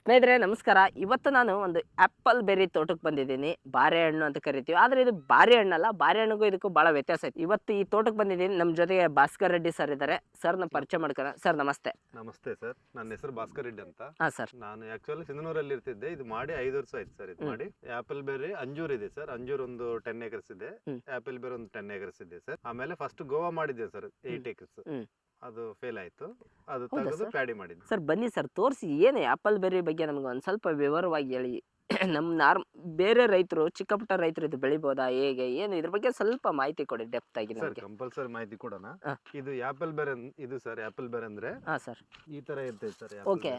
ಸ್ನೇಹಿತರೆ ನಮಸ್ಕಾರ. ಇವತ್ತು ನಾನು ಒಂದು ಆಪಲ್ ಬೆರ್ರಿ ತೋಟಕ್ಕೆ ಬಂದಿದ್ದೀನಿ. ಬಾರೆಹಣ್ಣು ಅಂತ ಕರಿತೀವಿ, ಆದ್ರೆ ಇದು ಬಾರೆಹಣ್ಣಲ್ಲ. ಬಾರೆಹಣ್ಣಿಗೂ ಇದಕ್ಕೂ ಬಹಳ ವ್ಯತ್ಯಾಸ ಐತಿ. ಇವತ್ತು ಈ ತೋಟಕ್ಕೆ ಬಂದಿದ್ದೀನಿ. ನಮ್ಮ ಜೊತೆಗೆ ಭಾಸ್ಕರ್ ರೆಡ್ಡಿ ಸರ್ ಇದ್ದಾರೆ. ಸರ್ನ ಪರಿಚಯ ಮಾಡ್ಕೊಳ್ಳೋಣ. ಸರ್ ನಮಸ್ತೆ. ನಮಸ್ತೆ ಸರ್, ನನ್ನ ಹೆಸರು ಭಾಸ್ಕರ್ ರೆಡ್ಡಿ ಅಂತ. ಹಾ ಸರ್. ನಾನು ಆಕ್ಚುಲಿ ಸಿಂಧನೂರಲ್ಲಿ ಇರ್ತಿದ್ದೆ. ಇದು ಮಾಡಿ 5 ವರ್ಷ ಆಯ್ತು ಸರ್. ಇದು ಮಾಡಿ ಆಪಲ್ ಬೇರೆ ಅಂಜೂರ್ ಇದೆ ಸರ್. ಅಂಜೂರ್ ಒಂದು 10 acres ಇದೆ. ಆಪಲ್ ಬೇರೆ ಒಂದು 10 acres ಇದೆ ಸರ್. ಆಮೇಲೆ ಫಸ್ಟ್ ಗೋವಾ ಮಾಡಿದ್ದೆ ಸರ್ 8 acres. ಅದು ಫೇಲ್ ಆಯ್ತು. ಅದು ತೆಗೆದು ಪ್ಯಾಡಿ ಮಾಡಿದ್ದೆ ಸರ್. ಬನ್ನಿ ಸರ್, ತೋರಿಸಿ ಏನು ಆಪಲ್ ಬೆರ್ರಿ ಬಗ್ಗೆ ನಮ್ಗೆ ಒಂದು ಸ್ವಲ್ಪ ವಿವರವಾಗಿ ಹೇಳಿ. ನಮ್ಮ ಬೇರೆ ರೈತರು, ಚಿಕ್ಕ ಪುಟ್ಟ ರೈತರು ಇದು ಬೆಳಿಬೋದಾ, ಹೇಗೆ, ಏನು, ಇದ್ರ ಬಗ್ಗೆ ಸ್ವಲ್ಪ ಮಾಹಿತಿ ಕೊಡಿ ಡೆಪ್ತ್ ಆಗಿ ಸರ್. ಕಂಪಲ್ಸರಿ ಮಾಹಿತಿ ಕೊಡೋಣ. ಇದು ಆಪಲ್ ಬೇರೆ. ಇದು ಸರ್ ಆಪಲ್ ಬೇರೆ ಅಂದ್ರೆ ಸರ್ ಈ ತರ ಇರ್ತೈತೆ ಸರ್. ಓಕೆ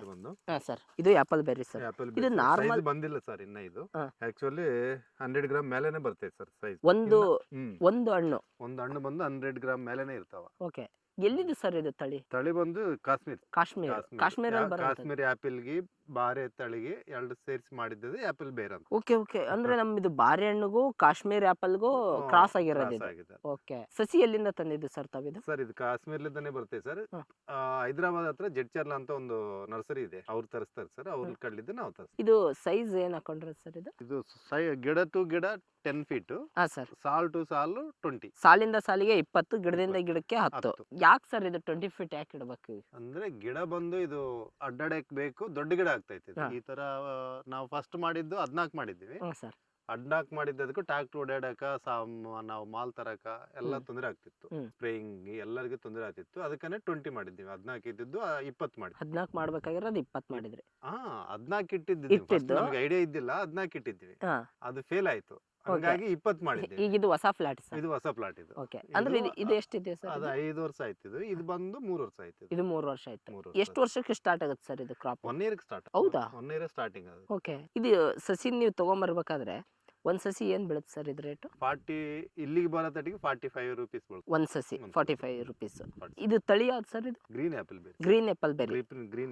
ಸರ್, ಇದು ಆಪಲ್ ಬೆರ್ರಿ ಸರ್. ಆಪಲ್ ಇದು ನಾರ್ಮಲ್ ಬಂದಿಲ್ಲ ಸರ್ ಇನ್ನ. ಇದು ಆಕ್ಚುಲಿ 100 ಗ್ರಾಮ್ ಮೇಲೆನೆ ಬರ್ತೈತೆ ಸರ್ ಸೈಜ್. ಒಂದು ಹಣ್ಣು ಒಂದು ಹಣ್ಣು ಬಂದು 100 ಗ್ರಾಮ್ ಮೇಲೆನೆ ಇರ್ತಾವ. ಓಕೆ. ಎಲ್ಲಿದೆ ಸರ್ ಇದು ತಳಿ? ತಳಿ ಬಂದು ಕಾಶ್ಮೀರ್. ಕಾಶ್ಮೀರಿ ಆಪಲ್ಗೆ ಬಾರೆ ತಳಿಗೆ ಎರಡು ಸೇರಿಸಿ ಮಾಡಿದ್ದು ಆಪಲ್ ಬೇರೆ ಅಂತ. Okay okay. ಅಂದ್ರೆ ನಮ್ದು ಬಾರೆಹಣ್ಣಿಗೂ ಕಾಶ್ಮೀರ್ ಆಪಲ್ಗೂ ಕ್ರಾಸ್ ಆಗಿರೋದು. ಓಕೆ. ಸಸಿ ಎಲ್ಲಿಂದ ತಂದಿದ್ದು ಸರ್ ತಾವಿದು? ಸರ್ ಇದು ಕಾಶ್ಮೀರ್ಲಿಂದಾನೆ ಬರ್ತೇವೆ ಸರ್. ಹೈದರಾಬಾದ್ ಹತ್ರ ಜಡ್ಚರ್ಲ ಅಂತ ಒಂದು ನರ್ಸರಿ ಇದೆ, ಅವ್ರು ತರಿಸ್ತಾರೆ ಸರ್. ಅವ್ರ ಕಡ್ಲಿದ್ದು ನಾವು ತರಿಸ್ತೀವಿ. ಇದು ಸೈಜ್ ಏನ್ ಹಾಕೊಂಡ್ರೆ ಸರ್ ಇದು? ಇದು ಗಿಡ ಟು ಗಿಡ 10 feet. ಸರ್. ಸಾಲ್ ಟು ಸಾಲು 20. ಸಾಲಿಂದ ಸಾಲಿಗೆ 20, ಗಿಡದಿಂದ ಗಿಡಕ್ಕೆ 10. ಯಾಕೆ ಸರ್ ಇದು 20 feet ಯಾಕೆ ಇಡಬೇಕು? ಅಂದ್ರೆ ಗಿಡ ಬಂದು ಇದು ಅಡ್ಡಾಡಕ್ ಬೇಕು, ದೊಡ್ಡ ಗಿಡ ಆಗ್ತೈತಿ. ಈ ತರ ನಾವು ಫಸ್ಟ್ ಮಾಡಿದ್ದು 14 ಮಾಡಿದ್ವಿ ಸರ್. 14 ಮಾಡಿದ್ದಕ್ಕೂ ಟ್ರಾಕ್ಟರ್ ಓಡಾಡಕ, ನಾವು ಮಾಲ್ ತರಕ ಎಲ್ಲ ತೊಂದರೆ ಆಗ್ತಿತ್ತು. ಸ್ಪ್ರೇಯಿಂಗ್ ಎಲ್ಲರಿಗೂ ತೊಂದರೆ ಆಗ್ತಿತ್ತು. ಅದಕ್ಕನೆ 20 ಮಾಡಿದ್ವಿ. 14 ಇದ್ದಿದ್ದು 20 ಮಾಡಿ. 14 ಮಾಡ್ಬೇಕಾಗಿರೋದು 20 ಮಾಡಿದ್ರಿ. 14 ಇಟ್ಟಿದ್ದು ನಮ್ಗೆ ಐಡಿಯಾ ಇದ್ದಿಲ್ಲ. 14 ಇಟ್ಟಿದ್ವಿ. ಅದು ಫೇಲ್ ಆಯ್ತು. ಹಾಗಾಗಿ 20 ಮಾಡಿದ್ವಿ. ಈಗ ಇದು ಹೊಸ ಫ್ಲಾಟ್ ಸರ್. ಇದು ಹೊಸ ಪ್ಲಾಟ್. ಇದು ಓಕೆ. ಅಂದ್ರೆ ಇದು ಎಷ್ಟಿದೆ ಸರ್? ಅದು 5 ವರ್ಷ ಆಯ್ತು. ಇದು ಬಂದು 3 ವರ್ಷ ಆಯ್ತು. ಇದು 3 ವರ್ಷ ಆಯ್ತು. ಎಷ್ಟು ವರ್ಷಕ್ಕೆ ಸ್ಟಾರ್ಟ್ ಆಗುತ್ತೆ ಸರ್ ಇದು ಕ್ರಾಪ್? 1 year start. ಹೌದಾ? 1 year ಸ್ಟಾರ್ಟಿಂಗ್ ಅದು. ಓಕೆ. ಇದು ಸಸಿ ನೀವು ತಗೊಂಬರ್ಬೇಕಾದ್ರೆ ಒಂದ್ ಸಸಿ ಏನ್ ಬೀಳುತ್ತೆ ಸರ್ ಇದು ರೇಟ್? 40 ಇಲ್ಲಿಗೆ ಬರೋ ತಟಿಗೆ 45 rupees ಬೀಳುತ್ತೆ ಒಂದ್ ಸಸಿ. 45 rupees. ಇದು ತಳಿ ಯಾವ್ದು ಸರ್ ಇದು? ಗ್ರೀನ್ ಆಪಲ್ ಬೇರೆ. Green apple berry.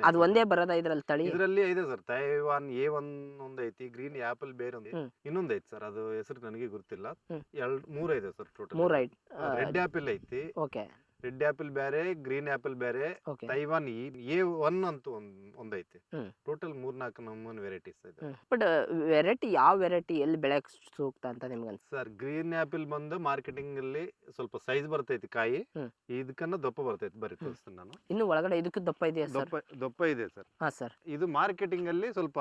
ಅದು ಒಂದೇ ಬರೋದ ಇದ್ರಲ್ಲಿ ತಳಿ? ಇದರಲ್ಲಿ ಇದೆ ಸರ್. ತೈವಾನ್ A1 ಒಂದ್ ಐತಿ, ಗ್ರೀನ್ ಆಪಲ್ ಬೇರೆ ಒಂದು ಇನ್ನೊಂದ್ ಐತಿ ಸರ್. ಅದು ಹೆಸರು ನನಗೆ ಗೊತ್ತಿಲ್ಲ. 3 ಇದೆ ಸರ್ ಟೋಟಲ್. 3 ಐತಿ. ರೆಡ್ ಆಪಲ್ ಐತಿ. ಓಕೆ. ರೆಡ್ ಆಪಲ್ ಬೇರೆ, ಗ್ರೀನ್ ಆಪಲ್ ಬೇರೆ, ತೈವಾನ್ A1 ಅಂತ ಒಂದೈತಿ. ಟೋಟಲ್ 3-4 ನಮೂನೆ ವೆರೈಟೀಸ್ ಇದೆ. ಬಟ್ ವೆರೈಟಿ ಯಾವ ವೆರೈಟಿ ಎಲ್ಲಿ ಬೆಳೆಯಕ್ ಸೂಕ್ತ ಅಂತ ನಿಮ್ಗೆ ಅನ್ಸುತ್ತೆ ಸರ್? ಗ್ರೀನ್ ಆಪಲ್ ಬಂದು ಮಾರ್ಕೆಟಿಂಗ್ ಅಲ್ಲಿ ಸ್ವಲ್ಪ ಸೈಜ್ ಬರ್ತೈತಿ, ಕಾಯಿ ಇದಕ್ಕನ್ನ ದಪ್ಪ ಬರ್ತೈತಿ. ಬರೀ ತೋರಿಸ್ತೀನಿ ನಾನು. ಇನ್ನು ಒಳಗಡೆ ಇದಕ್ಕೂ ದಪ್ಪ ಇದೆಯಾ ಸರ್? ದಪ್ಪ ಇದೆ ಸರ್. ಸರ್. ಇದು ಮಾರ್ಕೆಟಿಂಗ್ ಅಲ್ಲಿ ಸ್ವಲ್ಪ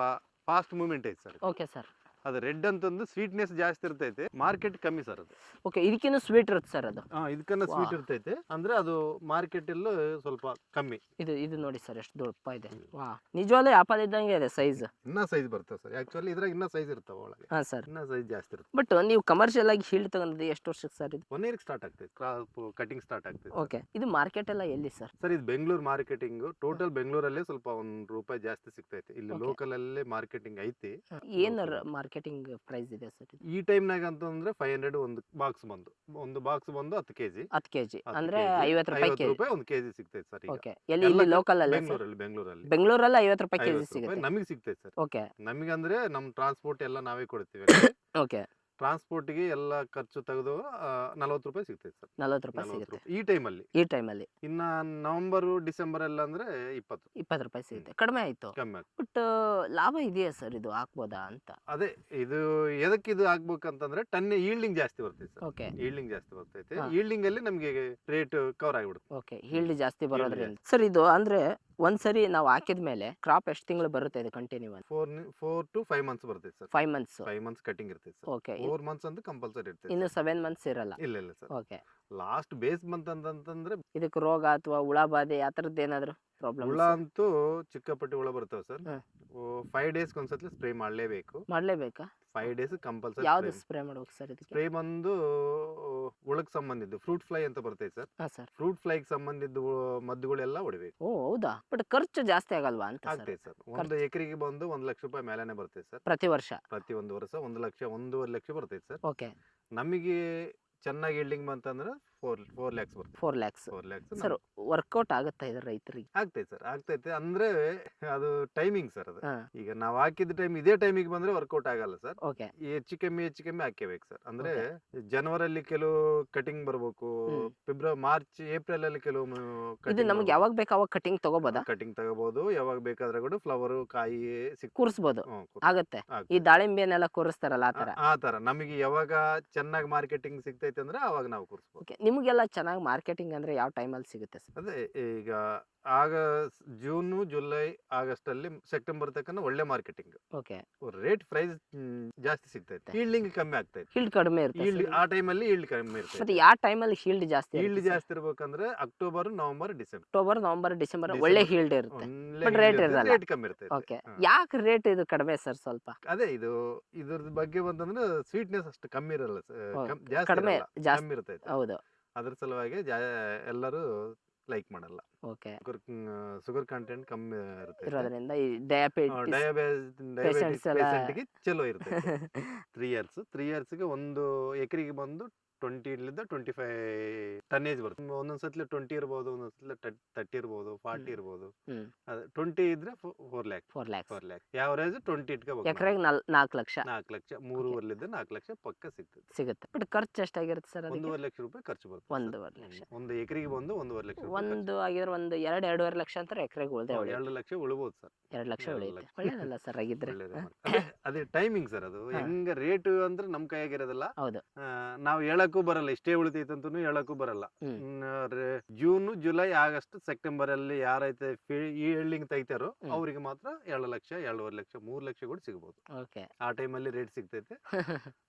ಫಾಸ್ಟ್ ಮೂವ್ಮೆಂಟ್ ಐತಿ ಸರ್. Okay sir. ಅದು ರೆಡ್ ಅಂತಂದು ಸ್ವೀಟ್ನೆಸ್ ಜಾಸ್ತಿ ಇರ್ತೈತೆ, ಮಾರ್ಕೆಟ್ ಕಮ್ಮಿ ಸರ್ ಅದು. ಓಕೆ. ಇದಕ್ಕಿಂತ ಸ್ವೀಟ್ ಇರುತ್ತೆ ಸರ್ ಅದು? ಇದಕ್ಕನ್ನ ಸ್ವೀಟ್ ಇರ್ತೈತೆ. ಅಂದ್ರೆ ಅದು ಮಾರ್ಕೆಟ್ ಅಲ್ಲೂ ಸ್ವಲ್ಪ ಕಮ್ಮಿ. ಇದು ನೋಡಿ ಸರ್ ಎಷ್ಟು ದಪ್ಪ ಇದೆ. ವಾ, ನಿಜವಾಗ್ಲೂ ಆಪಲ್ ಇದ್ದಂಗೆ ಇದೆ ಸೈಜ್. ಇನ್ನ ಸೈಜ್ ಬರ್ತದೆ ಸರ್. ಆಕ್ಚುಲಿ ಇದ್ರಾಗ ಇನ್ನ ಸೈಜ್ ಇರ್ತಾವ ಒಳಗೆ. ಸರ್. ಇನ್ನ ಸೈಜ್ ಜಾಸ್ತಿ ಇರುತ್ತೆ. ಬಟ್ ನೀವು ಕಮರ್ಷಿಯಲ್ ಆಗಿ ಫೀಲ್ಡ್ ತಗೊಂಡಿದ್ದು ಎಷ್ಟು ವರ್ಷಕ್ಕೆ ಸರ್ ಇದು? 1 year ಸ್ಟಾರ್ಟ್ ಆಗ್ತೈತೆ. ಕ್ರಾಪ್ ಕಟಿಂಗ್ ಸ್ಟಾರ್ಟ್ ಆಗ್ತೈತೆ. ಓಕೆ. ಇದು ಮಾರ್ಕೆಟ್ ಎಲ್ಲ ಎಲ್ಲಿ ಸರ್? ಸರ್ ಇದು ಬೆಂಗಳೂರು ಮಾರ್ಕೆಟಿಂಗ್. ಟೋಟಲ್ ಬೆಂಗಳೂರಲ್ಲೇ ಸ್ವಲ್ಪ ₹1 ಜಾಸ್ತಿ ಸಿಗ್ತೈತೆ. ಇಲ್ಲಿ ಲೋಕಲ್ ಅಲ್ಲೇ ಮಾರ್ಕೆಟಿಂಗ್ ಐತಿ. ಏನ್ ಮಾರ್ಕೆಟಿಂಗ್ ಪ್ರೈಸ್ ಇದೆ ಸರ್? ಈ ಟೈಮ್ನಾಗ ಅಂತಂದ್ರೆ 500 ಒಂದು ಬಾಕ್ಸ್ ಬಂದು 10 kg. 10 kg ಅಂದ್ರೆ 50 ರೂಪಾಯಿ ಒಂದು ಕೆಜಿ ಸಿಗ್ತೈತೆ ಸರ್. ಓಕೆ. ಎಲ್ಲಿ ಲೋಕಲ್ ಅಲ್ಲಿ? ಬೆಂಗಳೂರಲ್ಲಿ 50 ರೂಪಾಯಿ ಕೆಜಿ ಸಿಗುತ್ತೆ. ನಮಗೆ ಸಿಗ್ತೈತೆ ಸರ್. ಓಕೆ. ನಮಗೆ ಅಂದ್ರೆ ನಮ್ ಟ್ರಾನ್ಸ್ಪೋರ್ಟ್ ಎಲ್ಲ ನಾವೇ ಕೊಡ್ತೀವಿ. ಓಕೆ. ಟ್ರಾನ್ಸ್ಪೋರ್ಟ್ ಗೆ ಎಲ್ಲ ಖರ್ಚು ತೆಗೆದು 40 ರೂಪಾಯಿ ಸಿಗ್ತೈತೆ ಸರ್. 40 ರೂಪಾಯಿ ಸಿಗುತ್ತೆ ಈ ಟೈಮಲ್ಲಿ. ಇನ್ನ ನವೆಂಬರ್ ಡಿಸೆಂಬರ್ ಎಲ್ಲ ಅಂದ್ರೆ 20 ರೂಪಾಯಿ ಸಿಗುತ್ತೆ. ಕಡಿಮೆ ಆಯ್ತು. ಬಟ್ ಲಾಭ ಇದೆಯಾ ಸರ್? ಇದು ಹಾಕ್ಬೋದಾ ಅಂತ? ಅದೇ ಇದು ಎದಕ್ಕೆ ಇದು ಹಾಕ್ಬೇಕಂತಂದ್ರೆ ಟನ್ ಈಲ್ಡಿಂಗ್ ಜಾಸ್ತಿ ಬರ್ತೈತೆ ಸರ್. ಓಕೆ. ಈಲ್ಡಿಂಗ್ ಜಾಸ್ತಿ ಬರ್ತೈತೆ. ಈಲ್ಡಿಂಗ್ ಅಲ್ಲಿ ನಮ್ಗೆ ರೇಟ್ ಕವರ್ ಆಗಿಬಿಡುತ್ತೆ. ಓಕೆ. ಈಲ್ಡ್ ಜಾಸ್ತಿ ಬರೋದ್ರಿಂದ ಸರ್ ಇದು ಅಂದ್ರೆ ಒಂದ್ಸರಿ ನಾವು ಹಾಕಿದ್ಮೇಲೆ ಕ್ರಾಪ್ ಎಷ್ಟು ತಿಂಗಳು ಬರುತ್ತೆ ಇದು ಕಂಟಿನ್ಯೂ? 4 to 5 months ಬರ್ತೈತೆ ಸರ್. 5 months ಕಟಿಂಗ್ ಇರ್ತೈತೆ ಸರ್. ಓಕೆ. 4 months ಅಂತ ಕಂಪಲ್ಸರಿ ಇರ್ತೈತೆ. ಇನ್ನು 7 months ಇರಲ್ಲ? ಇಲ್ಲ sir. Okay. Last base month ಅಂತಂದ್ರೆ ಇದಕ್ಕೆ ರೋಗ ಅಥವಾ ಹುಳ ಬಾಧೆ ಆ ತರದ್ದು ಏನಾದ್ರು ಪ್ರಾಬ್ಲಮ್? ಹುಳ ಅಂತೂ ಚಿಕ್ಕಪಟ್ಟಿ ಹುಳ ಬರ್ತವೆ ಸರ್. 5 days ಒಂದ್ಸತಿ ಸ್ಪ್ರೇ ಮಾಡ್ಲೇಬೇಕಾ? 5 days compulsory. ಯಾವ್ದು ಸ್ಪ್ರೇ ಮಾಡ್ಬೇಕು ಸರ್ ಇದಕ್ಕೆ? ಸ್ಪ್ರೇ ಬಂದು ಹುಳಕ್ ಸಂಬಂಧಿದ್ದು ಫ್ರೂಟ್ ಫ್ಲೈ ಅಂತ ಬರ್ತೈತೆ ಸರ್. ಸರ್. ಫ್ರೂಟ್ ಫ್ಲೈ ಸಂಬಂಧಿದ್ದು ಮದ್ದುಗಳೆಲ್ಲ ಹೊಡಿಬೇಕು. ಓ ಹೌದಾ? ಬಟ್ ಖರ್ಚು ಜಾಸ್ತಿ ಆಗಲ್ವಾ ಅಂತ? ಆಗ್ತೈತೆ ಸರ್. ಒಂದು ಎಕರೆಗೆ ಬಂದು ₹1 ಲಕ್ಷ ಮೇಲೆನೆ ಬರ್ತೈತೆ ಸರ್. ಪ್ರತಿ ವರ್ಷ? ಪ್ರತಿ ಒಂದು ವರ್ಷ 1 ಲಕ್ಷ 1.5 ಲಕ್ಷ ಬರ್ತೈತೆ ಸರ್. ಓಕೆ. ನಮಗೆ ಚೆನ್ನಾಗಿ ಈಲ್ಡಿಂಗ್ ಬಂತಂದ್ರೆ 4 ಲ್ಯಾಕ್ಸ್ ಬರ್ತದೆ. 4 ಲ್ಯಾಕ್ಸ್ 4 ಲ್ಯಾಕ್ಸ್ ಸರ್. ವರ್ಕೌಟ್ ಆಗುತ್ತಾ ಇದು ರೈತರಿಗೆ? ಆಗ್ತೈತೆ ಸರ್, ಆಗ್ತೈತೆ. ಅಂದ್ರೆ ಅದು ಟೈಮಿಂಗ್ ಸರ್ ಅದು. ಹಾ. ಈಗ ನಾವು ಹಾಕಿದ ಟೈಮ್ ಇದೇ ಟೈಮಿಗೆ ಬಂದ್ರೆ ವರ್ಕೌಟ್ ಆಗಲ್ಲ ಸರ್. ಓಕೆ. ಹೆಚ್ಚು ಕಮ್ಮಿ ಹಾಕಬೇಕು ಸರ್. ಅಂದ್ರೆ ಜನವರಲ್ಲಿ ಕೆಲವು ಕಟಿಂಗ್ ಬರ್ಬೇಕು, ಫೆಬ್ರವರಿ ಮಾರ್ಚ್ ಏಪ್ರಿಲ್ ಅಲ್ಲಿ ಕೆಲವು ಇದು ನಮ್ಗೆ ಯಾವಾಗ ಬೇಕು ಅವಾಗ ಕಟಿಂಗ್ ತಗೋಬೋದಾ? ಕಟಿಂಗ್ ತಗೋಬಹುದು. ಯಾವಾಗ ಬೇಕಾದ್ರೆ ಕೂಡ ಫ್ಲವರ್ ಕಾಯಿ ಕೂರಿಸ್ಬೋದು, ಆಗತ್ತೆ. ಈ ದಾಳಿಂಬೆನೆಲ್ಲ ಕೂರಿಸ್ತಾರಲ್ಲ ಆ ತರ? ಆ ತರ ನಮಗೆ ಯಾವಾಗ ಚೆನ್ನಾಗಿ ಮಾರ್ಕೆಟಿಂಗ್ ಸಿಗ್ತೈತೆ ಅಂದ್ರೆ ಅವಾಗ ನಾವು ಕೂರಿಸ್ಬೋದು. ಓಕೆ. ನಿಮಗೆಲ್ಲ ಚೆನ್ನಾಗಿ ಮಾರ್ಕೆಟಿಂಗ್ ಅಂದ್ರೆ ಯಾವ ಟೈಮಲ್ಲಿ ಸಿಗುತ್ತೆ ಸರ್? ಅದೇ ಈಗ ಜೂನ್, ಜುಲೈ, ಆಗಸ್ಟ್ ಅಲ್ಲಿ, ಸೆಪ್ಟೆಂಬರ್ ತನಕ ಒಳ್ಳೆ ಮಾರ್ಕೆಟಿಂಗ್. ಓಕೆ. ರೇಟ್ ಪ್ರೈಸ್ ಜಾಸ್ತಿ ಸಿಗ್ತೈತೆ, ಈಲ್ಡಿಂಗ್ ಕಮ್ಮಿ ಆಗ್ತೈತೆ. ಹೀಲ್ಡ್ ಕಡಿಮೆ ಇರುತ್ತೆ ಆ ಟೈಮಲ್ಲಿ ಈಲ್ಡ್ ಕಮ್ಮಿ ಇರ್ತೈತೆ. ಮತ್ತೆ ಯಾವ ಟೈಮಲ್ಲಿ ಹೀಲ್ಡ್ ಜಾಸ್ತಿ? ಈಲ್ಡ್ ಜಾಸ್ತಿ ಇರ್ಬೇಕಂದ್ರೆ October, November, December. October, November, December ಒಳ್ಳೆ ಹೀಲ್ಡ್ ಇರುತ್ತೆ, ಬಟ್ ರೇಟ್ ಇರಲ್ಲ. ರೇಟ್ ಕಮ್ಮಿ ಇರ್ತೈತೆ. ಓಕೆ. ಯಾಕೆ ರೇಟ್ ಇದು ಕಡಿಮೆ ಸರ್ ಸ್ವಲ್ಪ? ಅದೇ ಇದ್ರದ್ ಬಗ್ಗೆ ಬಂತಂದ್ರೆ ಸ್ವೀಟ್ನೆಸ್ ಅಷ್ಟು ಕಮ್ಮಿ ಇರಲ್ಲ, ಕಡಿಮೆ ಜಾಸ್ತಿ ಕಮ್ಮಿ ಇರ್ತೈತೆ. ಹೌದು. ಅದ್ರ ಸಲುವಾಗಿ ಎಲ್ಲರೂ ಲೈಕ್ ಮಾಡಲ್ಲ. ಓಕೆ. ಶುಗರ್ ಕಂಟೆಂಟ್ ಕಮ್ಮಿ ಇರುತ್ತೆ ಇರೋದ್ರಿಂದ ಈ ಡಯಾಬಿಟಿಸ್ ಡಯಾಬಿಟಿಸ್ ಪೇಷಂಟ್ಗೆ ಚಲೋ ಇರುತ್ತೆ. 3 ಇಯರ್ಸ್ ಗೆ ಒಂದು ಎಕರೆಗೆ ಬಂದು 20 ಇಂದ 25 ಟನ್ನೇಜ್ ಬರುತ್ತೆ. ಒಂದೊಂದ್ಸತ್ಲಿ 20 ಇರ್ಬೋದು, ಒಂದೊಂದ್ಸತ್ಲಿ 30 ಇರ್ಬೋದು, 40 ಇರ್ಬೋದು. 20 ಇದ್ರೆ 4 ಲ್ಯಾಕ್. ಯಾವರೇಜ್ 20 ಇಟ್ಕೋಬೇಕು. ಎಕರೆಗೆ 4 ಲಕ್ಷ. 4 ಲಕ್ಷ 3.5 4 ಲಕ್ಷ ಪಕ್ಕ ಸಿಗುತ್ತೆ. ಬಟ್ ಖರ್ಚು ಎಷ್ಟಾಗಿರುತ್ತೆ ಸರ್? 1.5 ಲಕ್ಷ ರೂಪಾಯಿ ಖರ್ಚು ಬರುತ್ತೆ. 1.5 ಲಕ್ಷ. ಒಂದು ಎಕರೆಗೆ ಬಂದು 1.5 ಲಕ್ಷ. ಒಂದು ಆಗಿದ್ರೆ ಒಂದು 2.5 ಲಕ್ಷ ಅಂತ ಎಕರೆಗೆ ಉಳಿದೆ. 2 ಲಕ್ಷ ಉಳ್ಬೋದು ಸರ್. 2 ಲಕ್ಷ ಉಳಿಯುತ್ತೆ. ಒಳ್ಳೇದಲ್ಲ ಸರ್ ಆಗಿದ್ರೆ? ಅದೇ ಟೈಮಿಂಗ್ ಸರ್. ಅದು ಹೆಂಗ ರೇಟ್ ಅಂದ್ರೆ ನಮ್ ಕೈಯಾಗಿರೋದಿಲ್ಲ. ಹೌದು. ನಾವು ಹೇಳಕ್ಕೂ ಬರಲ್ಲ, ಇಷ್ಟೇ ಉಳಿತೈತೆ ಅಂತನೂ ಹೇಳಕ್ಕೂ ಬರಲ್ಲ. ಜೂನ್, ಜುಲೈ, ಆಗಸ್ಟ್, ಸೆಪ್ಟೆಂಬರ್ ಅಲ್ಲಿ ಯಾರೈತೆ ಈಲ್ಡಿಂಗ್ ತೆಗಿತಾರೋ ಅವ್ರಿಗೆ ಮಾತ್ರ 2 ಲಕ್ಷ, 2.5 ಲಕ್ಷ, 3 ಲಕ್ಷ ಕೂಡ ಸಿಗ್ಬೋದು. ಓಕೆ. ಆ ಟೈಮಲ್ಲಿ ರೇಟ್ ಸಿಗ್ತೈತೆ.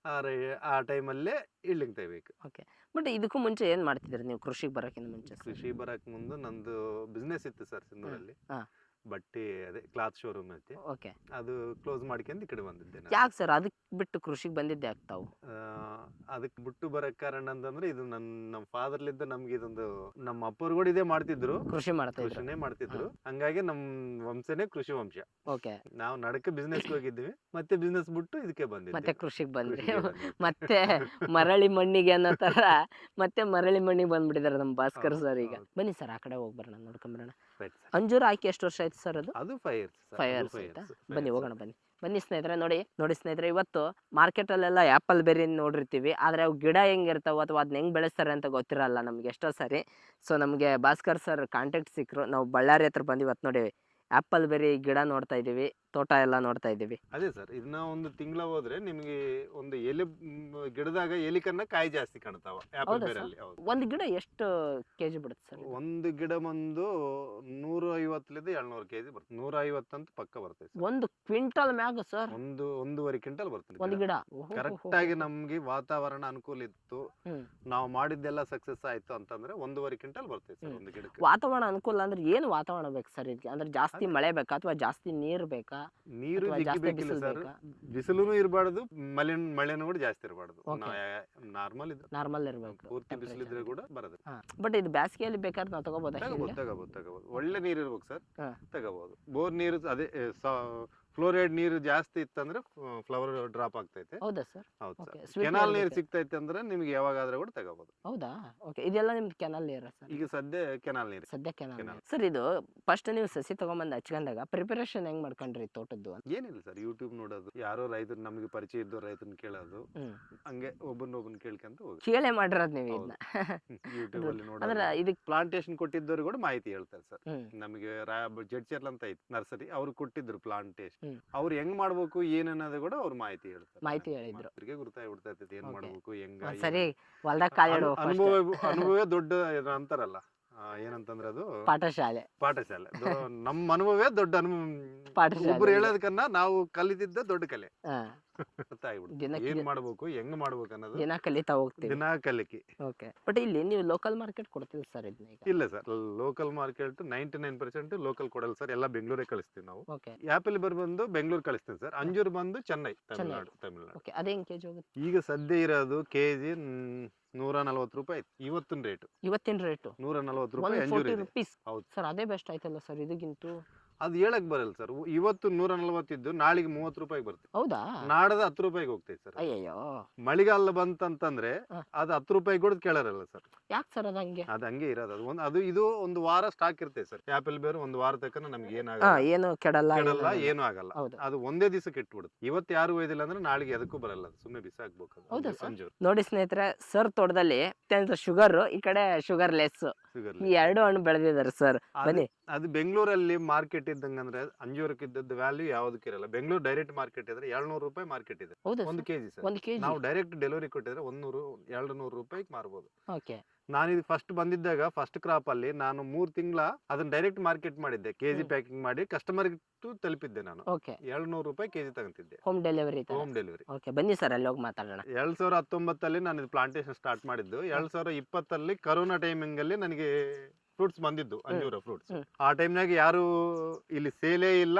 ಆ ಟೈಮಲ್ಲೇ ಈಲ್ಡಿಂಗ್ ತೆಗಿಬೇಕು. ಓಕೆ. ಬಟ್ ಇದಕ್ಕೂ ಮುಂಚೆ ಏನ್ ಮಾಡ್ತಿದ್ರಿ ನೀವು ಕೃಷಿಗೆ ಬರೋಕ್ಕಿಂತ ಮುಂಚೆ? ಕೃಷಿ ಬರಕ್ ಮುಂದೆ ನಂದು ಬಿಸ್ನೆಸ್ ಇತ್ತು ಸರ್ ಸಿಂಧೂರಲ್ಲಿ. ಬಟ್ಟೆ ಅದೇ ಕ್ಲಾತ್ ಶೋರೂಮ್ ಐತಿ. ಓಕೆ. ಅದು ಕ್ಲೋಸ್ ಮಾಡ್ಕೊಂಡು ಈ ಕಡೆ ಬಂದಿದ್ದೆ. ಯಾಕೆ ಸರ್ ಅದಕ್ಕೆ ಬಿಟ್ಟು ಕೃಷಿಗೆ ಬಂದಿದ್ದೆ ಆಗ್ತಾವು? ಅದಕ್ಕೆ ಬಿಟ್ಟು ಬರಕ್ ಕಾರಣ ಅಂತಂದ್ರೆ ಇದು ನಮ್ಮ ಫಾದರ್ಲಿದ್ದ ನಮ್ಗೆ ಇದೊಂದು, ನಮ್ಮ ಅಪ್ಪರು ಕೂಡ ಇದೇ ಮಾಡ್ತಿದ್ರು, ಕೃಷಿನೇ ಮಾಡ್ತಿದ್ರು. ಹಂಗಾಗಿ ನಮ್ ವಂಶನೇ ಕೃಷಿ ವಂಶ. ಓಕೆ. ನಾವು ನಡಕ ಬಿಸ್ನೆಸ್ ಹೋಗಿದ್ವಿ, ಮತ್ತೆ ಬಿಸ್ನೆಸ್ ಬಿಟ್ಟು ಇದಕ್ಕೆ ಬಂದಿದ್ವಿ. ಮತ್ತೆ ಕೃಷಿಗೆ ಬಂದ್ರಿ. ಮತ್ತೆ ಮರಳಿ ಮಣ್ಣಿಗೆ ಅನ್ನೋ ತರ ಮತ್ತೆ ಮರಳಿ ಮಣ್ಣಿಗೆ ಬಂದ್ಬಿಟ್ಟಿದಾರೆ ನಮ್ಮ ಭಾಸ್ಕರ್ ಸರ್. ಈಗ ಬನ್ನಿ ಸರ್ ಆ ಕಡೆ ಹೋಗ್ಬರೋಣ, ನೋಡ್ಕೊಂಬರೋಣ. ಅಂಜೂರ ಹಾಕಿ ಎಷ್ಟು ವರ್ಷ ಆಯ್ತು ಸರ್ ಅದು? ಅದು 5 ಇಯರ್ಸ್ ಆಯ್ತಾ? ಬನ್ನಿ ಹೋಗೋಣ. ಬನ್ನಿ ಸ್ನೇಹಿತರೆ. ನೋಡಿ ಸ್ನೇಹಿತರೆ, ಇವತ್ತು ಮಾರ್ಕೆಟ್ ಅಲ್ಲೆಲ್ಲ ಆ್ಯಪಲ್ ಬೆರಿ ನೋಡಿರ್ತೀವಿ, ಆದ್ರೆ ಅವು ಗಿಡ ಹೆಂಗಿರ್ತಾವ ಅಥವಾ ಅದನ್ನ ಹೆಂಗ್ ಬೆಳೆಸ್ತಾರೆ ಅಂತ ಗೊತ್ತಿರಲ್ಲ ನಮ್ಗೆ ಎಷ್ಟೋ ಸರಿ. ಸೊ ನಮಗೆ ಭಾಸ್ಕರ್ ಸರ್ ಕಾಂಟ್ಯಾಕ್ಟ್ ಸಿಕ್ಕರು. ನಾವು ಬಳ್ಳಾರಿ ಹತ್ರ ಬಂದು ಇವತ್ತು ನೋಡಿ ಆ್ಯಪಲ್ ಬೆರಿ ಗಿಡ ನೋಡ್ತಾ ಇದೀವಿ, ತೋಟ ಎಲ್ಲ ನೋಡ್ತಾ ಇದೀವಿ. ಅದೇ ಸರ್, ಇದನ್ನ ಒಂದು ತಿಂಗಳ ಹೋದ್ರೆ ನಿಮ್ಗೆ ಒಂದು ಎಲೆ ಗಿಡದಾಗ ಎಲಿಕನ್ನ ಕಾಯಿ ಜಾಸ್ತಿ ಕಾಣ್ತಾವ ಆಪಲ್ ಬೇರಲ್ಲಿ. ಒಂದು ಗಿಡ ಎಷ್ಟು ಕೆಜಿ ಬಿಡುತ್ತೆ ಸರ್? ಒಂದು ಗಿಡ ಬಂದು 150 200 ಕೆಜಿ ಬರುತ್ತೆ. 150 ಅಂತ ಪಕ್ಕ ಬರ್ತದೆ. 1 ಕ್ವಿಂಟಲ್ ಮ್ಯಾಗ ಸರ್? 1.5 ಕ್ವಿಂಟಲ್ ಬರ್ತದೆ ಒಂದು ಗಿಡ. ಕರೆಕ್ಟ್ ಆಗಿ ನಮ್ಗೆ ವಾತಾವರಣ ಅನುಕೂಲ ಇತ್ತು, ನಾವು ಮಾಡಿದ್ದೆಲ್ಲ ಸಕ್ಸಸ್ ಆಯ್ತು ಅಂತಂದ್ರೆ 1.5 ಕ್ವಿಂಟಲ್ ಬರ್ತದೆ ಸರ್ ಒಂದು ಗಿಡಕ್ಕೆ. ವಾತಾವರಣ ಅನುಕೂಲ ಅಂದ್ರೆ ಏನು ವಾತಾವರಣ ಬೇಕು ಸರ್ ಇದಕ್ಕೆ? ಅಂದ್ರೆ ಜಾಸ್ತಿ ಮಳೆ ಬೇಕಾ ಅಥವಾ ಜಾಸ್ತಿ ನೀರು ಬೇಕಾ? ನೀರು ಜಿಗ್ಗಿ ಬೇಕಿಲ್ಲ ಸರ್, ಬಿಸಿಲು ಇರಬಾರ್ದು, ಮಳೆನೂ ಕೂಡ ಜಾಸ್ತಿ ಇರಬಾರ್ದು. ನಾರ್ಮಲ್ ಇರಬೇಕು. ಪೂರ್ತಿ ಬಿಸಿಲಿದ್ರೆ ಕೂಡ ಬರೋದು. ಬಟ್ ಇದು ಬೇಸಿಗೆಯಲ್ಲಿ ಬೇಕಾದ್ರೆ ನಾವು ತಗೋಬಹುದು. ಒಳ್ಳೆ ನೀರು ಇರ್ಬೇಕು ಸರ್, ತಗೋಬಹುದು. ಬೋರ್ ನೀರು ಅದೇ ಫ್ಲೋರೈಡ್ ನೀರು ಜಾಸ್ತಿ ಇತ್ತಂದ್ರೆ ಫ್ಲವರ್ ಡ್ರಾಪ್ ಆಗ್ತೈತೆ. ಹೌದಾ ಸರ್? ಹೌದು ಸರ್. ಕೆನಾಲ್ ನೀರು ಸಿಗ್ತೈತೆ ಅಂದ್ರೆ ನಿಮ್ಗೆ ಯಾವಾಗಾದ್ರೂ ಕೂಡ ತಗೋಬಹುದು. ಹೌದಾ? ಓಕೆ. ಇದೆಲ್ಲ ನಿಮ್ದು ಕೆನಾಲ್ ನೀರು ಸರ್? ಈಗ ಸದ್ಯ ಕೆನಾಲ್ ನೀರು. ಸರ್ ಇದು ಫಸ್ಟ್ ನೀವು ಸಸಿ ತಗೊಂಬಂದು ಹಚ್ಕೊಂಡಾಗ ಪ್ರಿಪರೇಷನ್ ಹೆಂಗ್ ಮಾಡ್ಕೊಂಡ್ರಿ ತೋಟದ್ದು? ಏನಿಲ್ಲ ಸರ್, ಯೂಟ್ಯೂಬ್ ನೋಡೋದು, ಯಾರೋ ರೈತರು ನಮ್ಗೆ ಪರಿಚಯ ಇದ್ದು ರೈತನ ಕೇಳೋದು, ಹಂಗೆ ಒಬ್ಬನ್ ಕೇಳ್ಕೊಂತ ಹೋಗಿ ಕೇಳೇ ಮಾಡಿರೋದು ನೀವು ಇದನ್ನ? ಯೂಟ್ಯೂಬ್ ಅಲ್ಲಿ ನೋಡೋದು. ಇದಕ್ಕೆ ಪ್ಲಾಂಟೇಶನ್ ಕೊಟ್ಟಿದ್ದವ್ರು ಕೂಡ ಮಾಹಿತಿ ಹೇಳ್ತಾರೆ ಸರ್. ನಮಗೆ ಜಡ್ಚರ್ಲ್ ಅಂತ ಐತಿ ನರ್ಸರಿ, ಅವ್ರು ಕೊಟ್ಟಿದ್ರು ಪ್ಲಾಂಟೇಶನ್. ಅವ್ರು ಹೆಂಗ್ ಮಾಡ್ಬೇಕು ಏನನ್ನೋದು ಕೂಡ ಅವ್ರು ಮಾಹಿತಿ ಹೇಳ್ತಾರೆ. ಮಾಹಿತಿ ಹೇಳಿದ್ರು. ಗೊತ್ತಾಗ್ಬಿಡ್ತೈತಿ ಏನ್ ಮಾಡ್ಬೇಕು, ಹೆಂಗ. ಸರಿ, ಅನುಭವ ದೊಡ್ಡ ಅಂತಾರಲ್ಲ, ಏನಂತಂದ್ರೆ ಅದು ಪಾಠಶಾಲೆ. ನಮ್ಮ ಅನುಭವೇ ದೊಡ್ಡ ಅನುಭವ. ಒಬ್ರು ಹೇಳೋದಕ್ಕನ್ನ ನಾವು ಕಲಿತಿದ್ದ ದೊಡ್ಡ ಕಲೆ. ಏನ್ ಮಾಡ್ಬೇಕು, ಹೆಂಗ್ ಮಾಡ್ಬೇಕು ಅನ್ನೋದು ದಿನ ಕಲಿತಾ ಹೋಗ್ತೀವಿ, ದಿನ ಕಲಿಕೆ. ಬಟ್ ಇಲ್ಲಿ ನೀವು ಲೋಕಲ್ ಮಾರ್ಕೆಟ್ ಕೊಡ್ತೀವಿ ಸರ್ ಇದನ್ನ? ಇಲ್ಲ ಸರ್, ಲೋಕಲ್ ಮಾರ್ಕೆಟ್ 99% ಲೋಕಲ್ ಕೊಡಲ್ಲ ಸರ್, ಎಲ್ಲ ಬೆಂಗಳೂರೇ ಕಳಿಸ್ತೀವಿ ನಾವು. ಆಪಲ್ ಬಂದು ಬೆಂಗಳೂರು ಕಳಿಸ್ತೀವಿ ಸರ್. ಅಂಜೂರ್ ಬಂದು ಚೆನ್ನೈ, ತಮಿಳ್ನಾಡು. ಅದೇ ಕೆಜಿ ಹೋಗುತ್ತೆ? ಈಗ ಸದ್ಯ ಇರೋದು ಕೆಜಿ 140 ರೂಪಾಯಿ ಇವತ್ತಿನ ರೇಟ್. 140 ರೂಪಾಯಿ ಅಂಜೂರ. ಹೌದು ಸರ್, ಅದೇ ಬೆಸ್ಟ್ ಆಯ್ತಲ್ಲ ಸರ್ ಇದಕ್ಕಿಂತ? ಅದು ಹೇಳಕ್ ಬರಲ್ಲ ಸರ್. ಇವತ್ತು 140 ಇದ್ದು ನಾಳೆಗೆ 30 ರೂಪಾಯಿಗೆ ಬರ್ತದೆ. ಹೌದಾ? ನಾಡದ 10 ರೂಪಾಯಿಗೆ ಹೋಗ್ತೈತೆ ಸರ್. ಅಯ್ಯಯ್ಯೋ, ಮಳೆಗಾಲ ಬಂತಂತಂದ್ರೆ ಹ. ಅದು 10 ರೂಪಾಯಿ ಕೂಡ ಕೇಳರಲ್ಲ ಸರ್. ಯಾಕೆ ಸರ್ ಅದು ಹಂಗೆ? ಅದು ಹಂಗೆ ಇರೋದು. ಇದು ಒಂದು ವಾರ ಸ್ಟಾಕ್ ಇರ್ತೈತೆ ಸರ್. ಆಪಲ್ ಬೇರು ಒಂದು ವಾರ ತನಕ ನಮ್ಗೆ ಹಾ, ಏನಾಗಲ್ಲ, ಏನು ಕೆಡಲ್ಲ, ಕೆಡಲ್ಲ, ಏನಾಗಲ್ಲ. ಏನು ಆಗಲ್ಲ. ಹೌದು. ಅದು ಒಂದೇ ದಿವಸ ಕೆಟ್ಬಿಡುತ್ತೆ. ಇವತ್ತು ಯಾರು ಒಯ್ದಿಲ್ಲ ಅಂದ್ರೆ ನಾಳೆಗೆ ಅದಕ್ಕೂ ಬರಲ್ಲ, ಸುಮ್ಮನೆ ಬಿಸಾಕ್ಬೇಕು. ಹೌದಾ ಸರ್? ಅಂಜೂರು ನೋಡಿ ಸ್ನೇಹಿತರೆ, ಸರ್ ತೋಟದಲ್ಲಿ ಅತ್ಯಂತ ಶುಗರ್, ಈ ಕಡೆ ಶುಗರ್ ಲೆಸ್, ಸಿಗಲ್ಲ. ಈ ಎರಡು ಹಣ್ಣು ಬೆಳೆದಿದ್ದಾರೆ ಸರ್. ಬನ್ನಿ. ಅದು ಬೆಂಗಳೂರಲ್ಲಿ ಮಾರ್ಕೆಟ್ ಇದ್ದಂಗೆ ಅಂದ್ರೆ ಅಂಜೂರಕ್ಕೆ ಇದ್ದದ್ದು ವ್ಯಾಲ್ಯೂ ಯಾವುದಕ್ಕಿರಲ್ಲ. ಬೆಂಗಳೂರು ಡೈರೆಕ್ಟ್ ಮಾರ್ಕೆಟ್ ಇದ್ರೆ 700 ರೂಪಾಯಿ ಮಾರ್ಕೆಟ್ ಇದೆ ಹೌದಾ ಒಂದು ಸರ್? KG sir. 1 ಕೆಜಿ. ನಾವು ಡೈರೆಕ್ಟ್ ಡೆಲಿವರಿ ಕೊಟ್ಟಿದ್ರೆ 100-200 ರೂಪಾಯಿಗೆ ಮಾರ್ಬೋದು. ಓಕೆ. ನಾನು ಇದು ಫಸ್ಟ್ ಬಂದಿದ್ದಾಗ ಫಸ್ಟ್ ಕ್ರಾಪ್ ಅಲ್ಲಿ ನಾನು 3 ತಿಂಗಳ ಅದನ್ನ ಡೈರೆಕ್ಟ್ ಮಾರ್ಕೆಟ್ ಮಾಡಿದ್ದೆ. ಕೆಜಿ ಪ್ಯಾಕಿಂಗ್ ಮಾಡಿ ಕಸ್ಟಮರ್ ತಲುಪಿದ್ದೆ. ನಾನು ಓಕೆ. 700 ರೂಪಾಯಿ ಕೆಜಿ ತಗೊಂತಿದ್ದೆ, home delivery. Home delivery. Okay, ಬನ್ನಿ ಸರ್, ಅಲ್ಲಿ ಹೋಗಿ ಮಾತಾಡೋಣ. 2019 ನಾನು ಇದು ಪ್ಲಾಂಟೇಶನ್ ಸ್ಟಾರ್ಟ್ ಮಾಡಿದ್ದು. 2020 ಕರೋನಾ ಟೈಮಿಂಗ್ ಅಲ್ಲಿ ನನಗೆ ಫ್ರೂಟ್ಸ್ ಬಂದಿದ್ದು, ಅಂಜೂರ ಫ್ರೂಟ್ಸ್. ಆ ಟೈಮ್ನಾಗ ಯಾರು ಇಲ್ಲಿ ಸೇಲೇ ಇಲ್ಲ,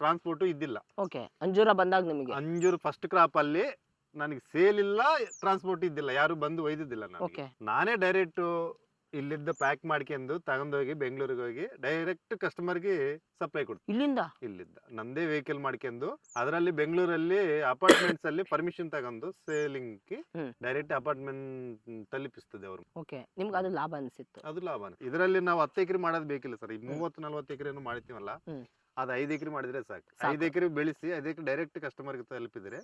ಟ್ರಾನ್ಸ್ಪೋರ್ಟ್ ಇದ್ದಿಲ್ಲ. ಓಕೆ, ಅಂಜೂರ ಬಂದಾಗ ನಿಮಗೆ ಅಂಜೂರ ಫಸ್ಟ್ ಕ್ರಾಪ್ ಅಲ್ಲಿ ನನಗೆ ಸೇಲ್ ಇಲ್ಲ, ಟ್ರಾನ್ಸ್ಪೋರ್ಟ್ ಇದ್ದಿಲ್ಲ, ಯಾರು ಬಂದು ಒಯ್ದಿದ್ದಿಲ್ಲ. ಓಕೆ. ನಾನೇ ಡೈರೆಕ್ಟ್ ಇಲ್ಲಿದ್ದ ಪ್ಯಾಕ್ ಮಾಡ್ಕೊಂಡು ತಗೊಂಡೋಗಿ ಬೆಂಗಳೂರಿಗೆ ಹೋಗಿ ಡೈರೆಕ್ಟ್ ಕಸ್ಟಮರ್ಗೆ ಸಪ್ಲೈ ಕೊಡ್ತೀನಿ. ಇಲ್ಲಿದ್ದ ನಂದೇ ವೆಹಿಕಲ್ ಮಾಡ್ಕೊಂಡು ಅದರಲ್ಲಿ ಬೆಂಗಳೂರಲ್ಲಿ ಅಪಾರ್ಟ್ಮೆಂಟ್ಸ್ ಅಲ್ಲಿ ಪರ್ಮಿಷನ್ ತಗೊಂಡು ಸೇಲಿಂಗ್ ಡೈರೆಕ್ಟ್ ಅಪಾರ್ಟ್ಮೆಂಟ್ ತಲುಪಿಸ್ತದೆ ಅವರು. ಓಕೆ, ನಿಮ್ಗೆ ಅದು ಲಾಭ ಅನ್ಸಿತ್ತು? ಅದು ಲಾಭ. ಇದರಲ್ಲಿ ನಾವು 10 ಎಕರೆ ಮಾಡೋದು ಬೇಕಿಲ್ಲ ಸರ್. ಈ 30-40 ಎಕರೆ ಮಾಡ್ತೀವಲ್ಲ, ಅದು 5 ಎಕರೆ ಮಾಡಿದ್ರೆ ಸಾಕು. 5 ಎಕರೆ ಬೆಳೆಸಿ 5 ಎಕರೆ ಡೈರೆಕ್ಟ್ ಕಸ್ಟಮರ್ಗೆ ತಲುಪಿದ್ರೆ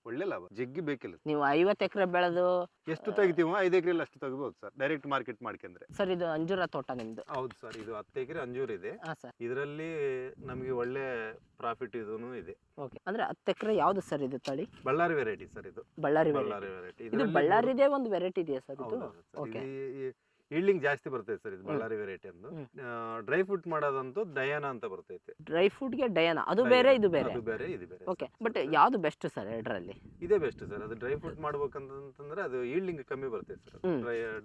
ಒಳ್ಳೆ ಲಾಭ. ಜಗ್ಗಿ ಬೇಕಿಲ್ಲ. ನೀವು 50 ಎಕರೆ ಬೆಳೆದು ಎಷ್ಟು ತೆಗಿತೀವೋ 5 ಎಕರೆ ಅಷ್ಟು ತೆಗಿಬಹುದು ಸರ್, ಡೈರೆಕ್ಟ್ ಮಾರ್ಕೆಟ್ ಮಾಡ್ಕೊಂಡ್ರೆ. ಸರ್, ಇದು ಅಂಜೂರ ತೋಟ ನಿಮ್ದು? ಹೌದು ಸರ್, ಇದು 10 ಎಕರೆ ಅಂಜೂರ್ ಇದೆ. ಇದರಲ್ಲಿ ನಮಗೆ ಒಳ್ಳೆ ಪ್ರಾಫಿಟ್ ಇದೂನು ಇದೆ. ಓಕೆ, ಅಂದ್ರೆ 10 ಎಕರೆ ಯಾವ್ದು ಸರ್ ಇದು ತಳಿ? Ballari variety sir. ಇದು ಬಳ್ಳಾರಿ ವೆರೈಟಿ. ಇದು ಬಳ್ಳಾರಿದೇ ಒಂದು ವೆರೈಟಿ ಇದೆಯಾ ಸರ್ ಇದು? ಓಕೆ. ಈಲ್ಡಿಂಗ್ ಜಾಸ್ತಿ ಬರ್ತೈತೆ ಸರ್ ಇದು ಬಳ್ಳಾರಿ ವೆರೈಟಿ ಅಂದು. ಡ್ರೈ ಫ್ರೂಟ್ ಮಾಡೋದಂತೂ ಡಯಾನಾ ಅಂತ ಬರ್ತೈತೆ. ಡ್ರೈ ಫ್ರೂಟ್ ಗೆ ಡಯಾನಾ, ಅದು ಬೇರೆ ಇದು ಬೇರೆ? ಅದು ಬೇರೆ, ಇದು ಬೇರೆ. ಓಕೆ, ಬಟ್ ಯಾವ್ದು ಬೆಸ್ಟ್ ಸರ್ ಎರಡರಲ್ಲಿ? ಇದೇ ಬೆಸ್ಟ್ ಸರ್. ಅದು ಡ್ರೈ ಫ್ರೂಟ್ ಮಾಡ್ಬೇಕಂತಂದ್ರೆ ಅದು ಈಲ್ಡಿಂಗ್ ಕಮ್ಮಿ ಬರ್ತೈತೆ ಸರ್.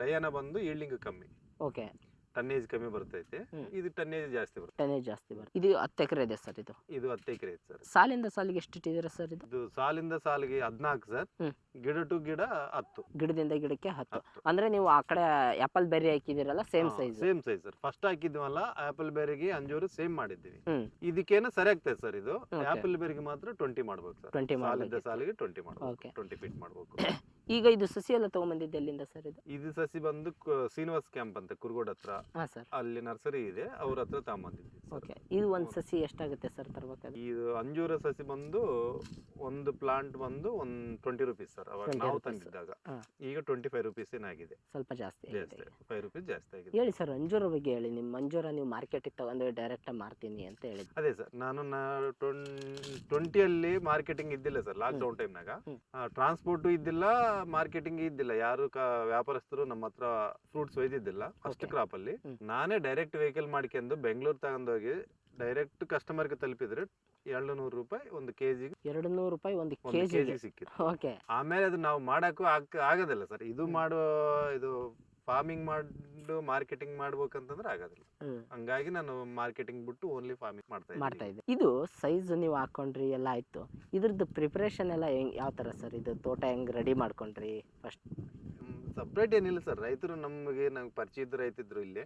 ಡಯಾನಾ ಬಂದು ಈಲ್ಡಿಂಗ್ ಕಮ್ಮಿ. ಓಕೆ. ಟನ್ನೇಜ್ ಕಮ್ಮಿ ಬರ್ತೈತೆ. ಇದು ಟನ್ನೇಜ್ ಜಾಸ್ತಿ ಬರುತ್ತೆ. ಟನ್ನೇಜ್ ಜಾಸ್ತಿ ಬರುತ್ತೆ. ಇದು 10 ಎಕರೆ ಇದೆ ಸರ್ ಇದು? ಇದು 10 ಎಕರೆ ಇದೆ ಸರ್. ಸಾಲಿಂದ ಸಾಲಿಗೆ ಎಷ್ಟು ಇಟ್ಟಿದ್ದೀರಾ ಸರ್ ಇದು? ಇದು ಸಾಲಿಂದ ಸಾಲಿಗೆ 14 ಸರ್. ಗಿಡ ಟು ಗಿಡ 10. ಗಿಡದಿಂದ ಗಿಡಕ್ಕೆ 10. ಅಂದ್ರೆ ನೀವು ಆ ಕಡೆ ಆಪಲ್ ಬೆರಿ ಹಾಕಿದಿರಲ್ಲ, same size? Same size sir. First ಹಾಕಿದ್ವಲ್ಲ ಆಪಲ್ ಬೆರಿಗೆ ಅಂಜೂರು ಸೇಮ್ ಮಾಡಿದ್ದೀವಿ. ಇದಕ್ಕೇನು ಸರಿ ಆಗ್ತದೆ ಸರ್. ಇದು ಆಪಲ್ ಬೆರಿಗೆ ಮಾತ್ರ 20 ಮಾಡ್ಬೇಕು ಸರ್. 20 ಸಾಲಿಂದ ಸಾಲಿಗೆ 20 ಮಾಡ್ಬೇಕು. 20 ಫೀಟ್ ಮಾಡ್ಬೇಕು. ಈಗ ಇದು ಸಸಿ ಎಲ್ಲ ತಗೊಂಡ್ಬಂದಿದ್ದು ಎಲ್ಲಿಂದ ಸರ್ ಇದು? ಇದು ಸಸಿ ಬಂದು ಶ್ರೀನಿವಾಸ್ ಕ್ಯಾಂಪ್ ಅಂತ ಕುರುಗೋಡ್ ಹತ್ರ, ಅಲ್ಲಿ ನರ್ಸರಿ ಇದೆ, ಅವ್ರ ಹತ್ರ ತಗೊಂಬಂದಿದ್ವಿ. ಓಕೆ, ಇದು ಒಂದು ಸಸಿ ಎಷ್ಟಾಗುತ್ತೆ ಸರ್ ತರಬೇಕಾದ್ರೆ? ಇದು ಅಂಜೂರ ಸಸಿ ಬಂದು ಒಂದು ಪ್ಲಾಂಟ್ ಬಂದು 20 ರೂಪೀಸ್ ಸರ್. ಅವಾಗ ನಾವು ತಂದಿದ್ದಾಗ. ಈಗ 25 ರೂಪೀಸ್ ಏನಾಗಿದೆ, ಸ್ವಲ್ಪ ಜಾಸ್ತಿ 5 ರೂಪೀಸ್ ಜಾಸ್ತಿ ಆಗಿದೆ. ಹೇಳಿ ಸರ್, ಅಂಜೂರ ಬಗ್ಗೆ ಹೇಳಿ. ನಿಮ್ಮ ಅಂಜೂರ ನೀವು ಮಾರ್ಕೆಟಿಗೆ ತಗೊಂಡು ಡೈರೆಕ್ಟ್ ಮಾರ್ತೀನಿ ಅಂತ ಹೇಳಿ. ಅದೇ ಸರ್, ನಾನು 20 ಮಾರ್ಕೆಟಿಂಗ್ ಇದ್ದಿಲ್ಲ ಸರ್. ಲಾಕ್ ಡೌನ್ ಟೈಮ್ನಾಗ ಟ್ರಾನ್ಸ್ಪೋರ್ಟ್ ಇದ್ದಿಲ್ಲ, ಮಾರ್ಕೆಟಿಂಗ್ ಇದ್ದಿಲ್ಲ. ಯಾರು ವ್ಯಾಪಾರಸ್ಥರು ನಮ್ಮ ಹತ್ರ ಫ್ರೂಟ್ಸ್ ಒಯ್ದಿದ್ದಿಲ್ಲ. ಫಸ್ಟ್ ಕ್ರಾಪ್ ಅಲ್ಲಿ ನಾನೇ ಡೈರೆಕ್ಟ್ ವೆಹಿಕಲ್ ಮಾಡ್ಕೊಂಡು ಬೆಂಗಳೂರು ತಗೊಂಡೋಗಿ ಡೈರೆಕ್ಟ್ ಕಸ್ಟಮರ್ಗೆ ತಲುಪಿದ್ರೆ 200 ರೂಪಾಯಿ ಒಂದು ಕೆಜಿಗೆ. 200 ರೂಪಾಯಿ ಒಂದು ಕೆಜಿ ಸಿಕ್ಕಿತ್ತು. ಓಕೆ. ಆಮೇಲೆ ಅದು ನಾವು ಮಾಡಕ್ಕೂ ಆಗೋದಿಲ್ಲ ಸರ್. ಇದು ಫಾರ್ಮಿಂಗ್ ಮಾಡಿ ಮಾರ್ಕೆಟಿಂಗ್ ಮಾಡ್ಬೇಕಂತಂದ್ರೆ ಆಗೋದಿಲ್ಲ. ಹಂಗಾಗಿ ನಾನು ಮಾರ್ಕೆಟಿಂಗ್ ಬಿಟ್ಟು ಓನ್ಲಿ ಫಾರ್ಮಿಂಗ್ ಮಾಡ್ತಾ ಇದ್ದೆ. ಇದು ಸೈಜ್ ನೀವು ಹಾಕೊಂಡ್ರಿ ಎಲ್ಲ ಆಯ್ತು, ಇದ್ರದ್ದು ಪ್ರಿಪರೇಷನ್ ಎಲ್ಲ ಯಾವ ತರ ಸರ್? ಇದು ತೋಟ ಹೆಂಗ್ ರೆಡಿ ಮಾಡ್ಕೊಂಡ್ರಿ ಫಸ್ಟ್? ಸಪ್ರೇಟ್ ಏನಿಲ್ಲ ಸರ್. ರೈತರು ನಮಗೆ ಪರಿಚಯದ ರೈತಿದ್ರು ಇಲ್ಲಿ,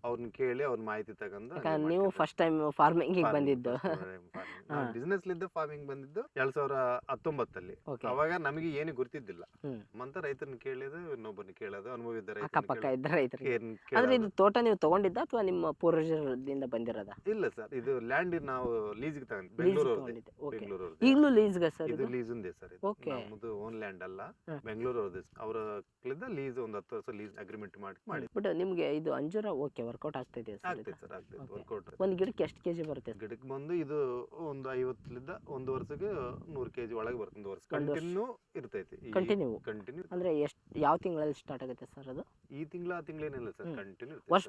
ಅವ್ರನ್ನ ಕೇಳಿ ಅವ್ರ ಮಾಹಿತಿ ತಗೊಂಡು. ನೀವು ಫಸ್ಟ್ ಟೈಮ್ ಫಾರ್ಮಿಂಗ್ ಬಂದಿದ್ದು? ಬಿಸ್ನೆಸ್ ಲಿದ್ದ ಫಾರ್ಮಿಂಗ್ ಬಂದಿದ್ದು 2019 ಅವಾಗ ನಮಗೆ ಏನು ಗೊತ್ತಿದ್ದಿಲ್ಲ. ಅಂತ ರೈತರನ್ನ ಕೇಳಿದ್ರು, ಇನ್ನೊಬ್ಬರನ್ನ ಕೇಳೋದು, ಅನುಭವ ಇದ್ದ ಅಕ್ಕಪಕ್ಕ ಇದ್ದ ರೈತರಿಗೆ. ಅಂದ್ರೆ ಇದು ತೋಟ ನೀವು ತಗೊಂಡಿದ್ದ ಅಥವಾ ನಿಮ್ಮ ಪೂರ್ವಜರಿಂದ ಬಂದಿರೋದ? ಇಲ್ಲ ಸರ್, ಇದು ಲ್ಯಾಂಡ್ ನಾವು ಲೀಸ್ಗೆ ತಗೊಂಡು ಬೆಂಗಳೂರು. ಈಗಲೂ ಲೀಸ್ಗೆ ಸರ್? ಇದು ಲೀಸ್ ಇದೆ ಸರ್. ನಮ್ಮದು ಓನ್ ಲ್ಯಾಂಡ್ ಅಲ್ಲ, ಬೆಂಗಳೂರು ಅವರ ಲೀಸ್ ಒಂದು 10 ವರ್ಷ ಲೀಸ್ ಅಗ್ರಿಮೆಂಟ್ ಮಾಡಿ. ಬಟ್ ನಿಮ್ಗೆ ಇದು ಅಂಜೂರ ಓಕೆ ವರ್ಕೌಟ್ ಆಗ್ತಿದೆ ಸರ್? ಆಗ್ತದೆ ಸರ್, ಆಗ್ತದೆ ವರ್ಕೌಟ್. ಒಂದು ಗಿಡಕ್ಕೆ ಎಷ್ಟು ಕೆಜಿ ಬರುತ್ತೆ? ಗಿಡಕ್ಕೆ ಬಂದು ಇದು ಒಂದು 50 ಒಂದು ವರ್ಷಕ್ಕೆ 100 ಕೆಜಿ ಒಳಗೆ ಬರುತ್ತೆ. ಒಂದು ವರ್ಷ ಕಂಟಿನ್ಯೂ ಇರ್ತೈತಿ. ಕಂಟಿನ್ಯೂ ಅಂದ್ರೆ ಯಾವ ತಿಂಗಳಲ್ಲಿ ಸ್ಟಾರ್ಟ್ ಆಗುತ್ತೆ ಸರ್ ಅದು? ಈ ತಿಂಗಳ ಆ ತಿಂಗಳೇನಿಲ್ಲ ಸರ್, ಕಂಟಿನ್ಯೂ ವರ್ಷ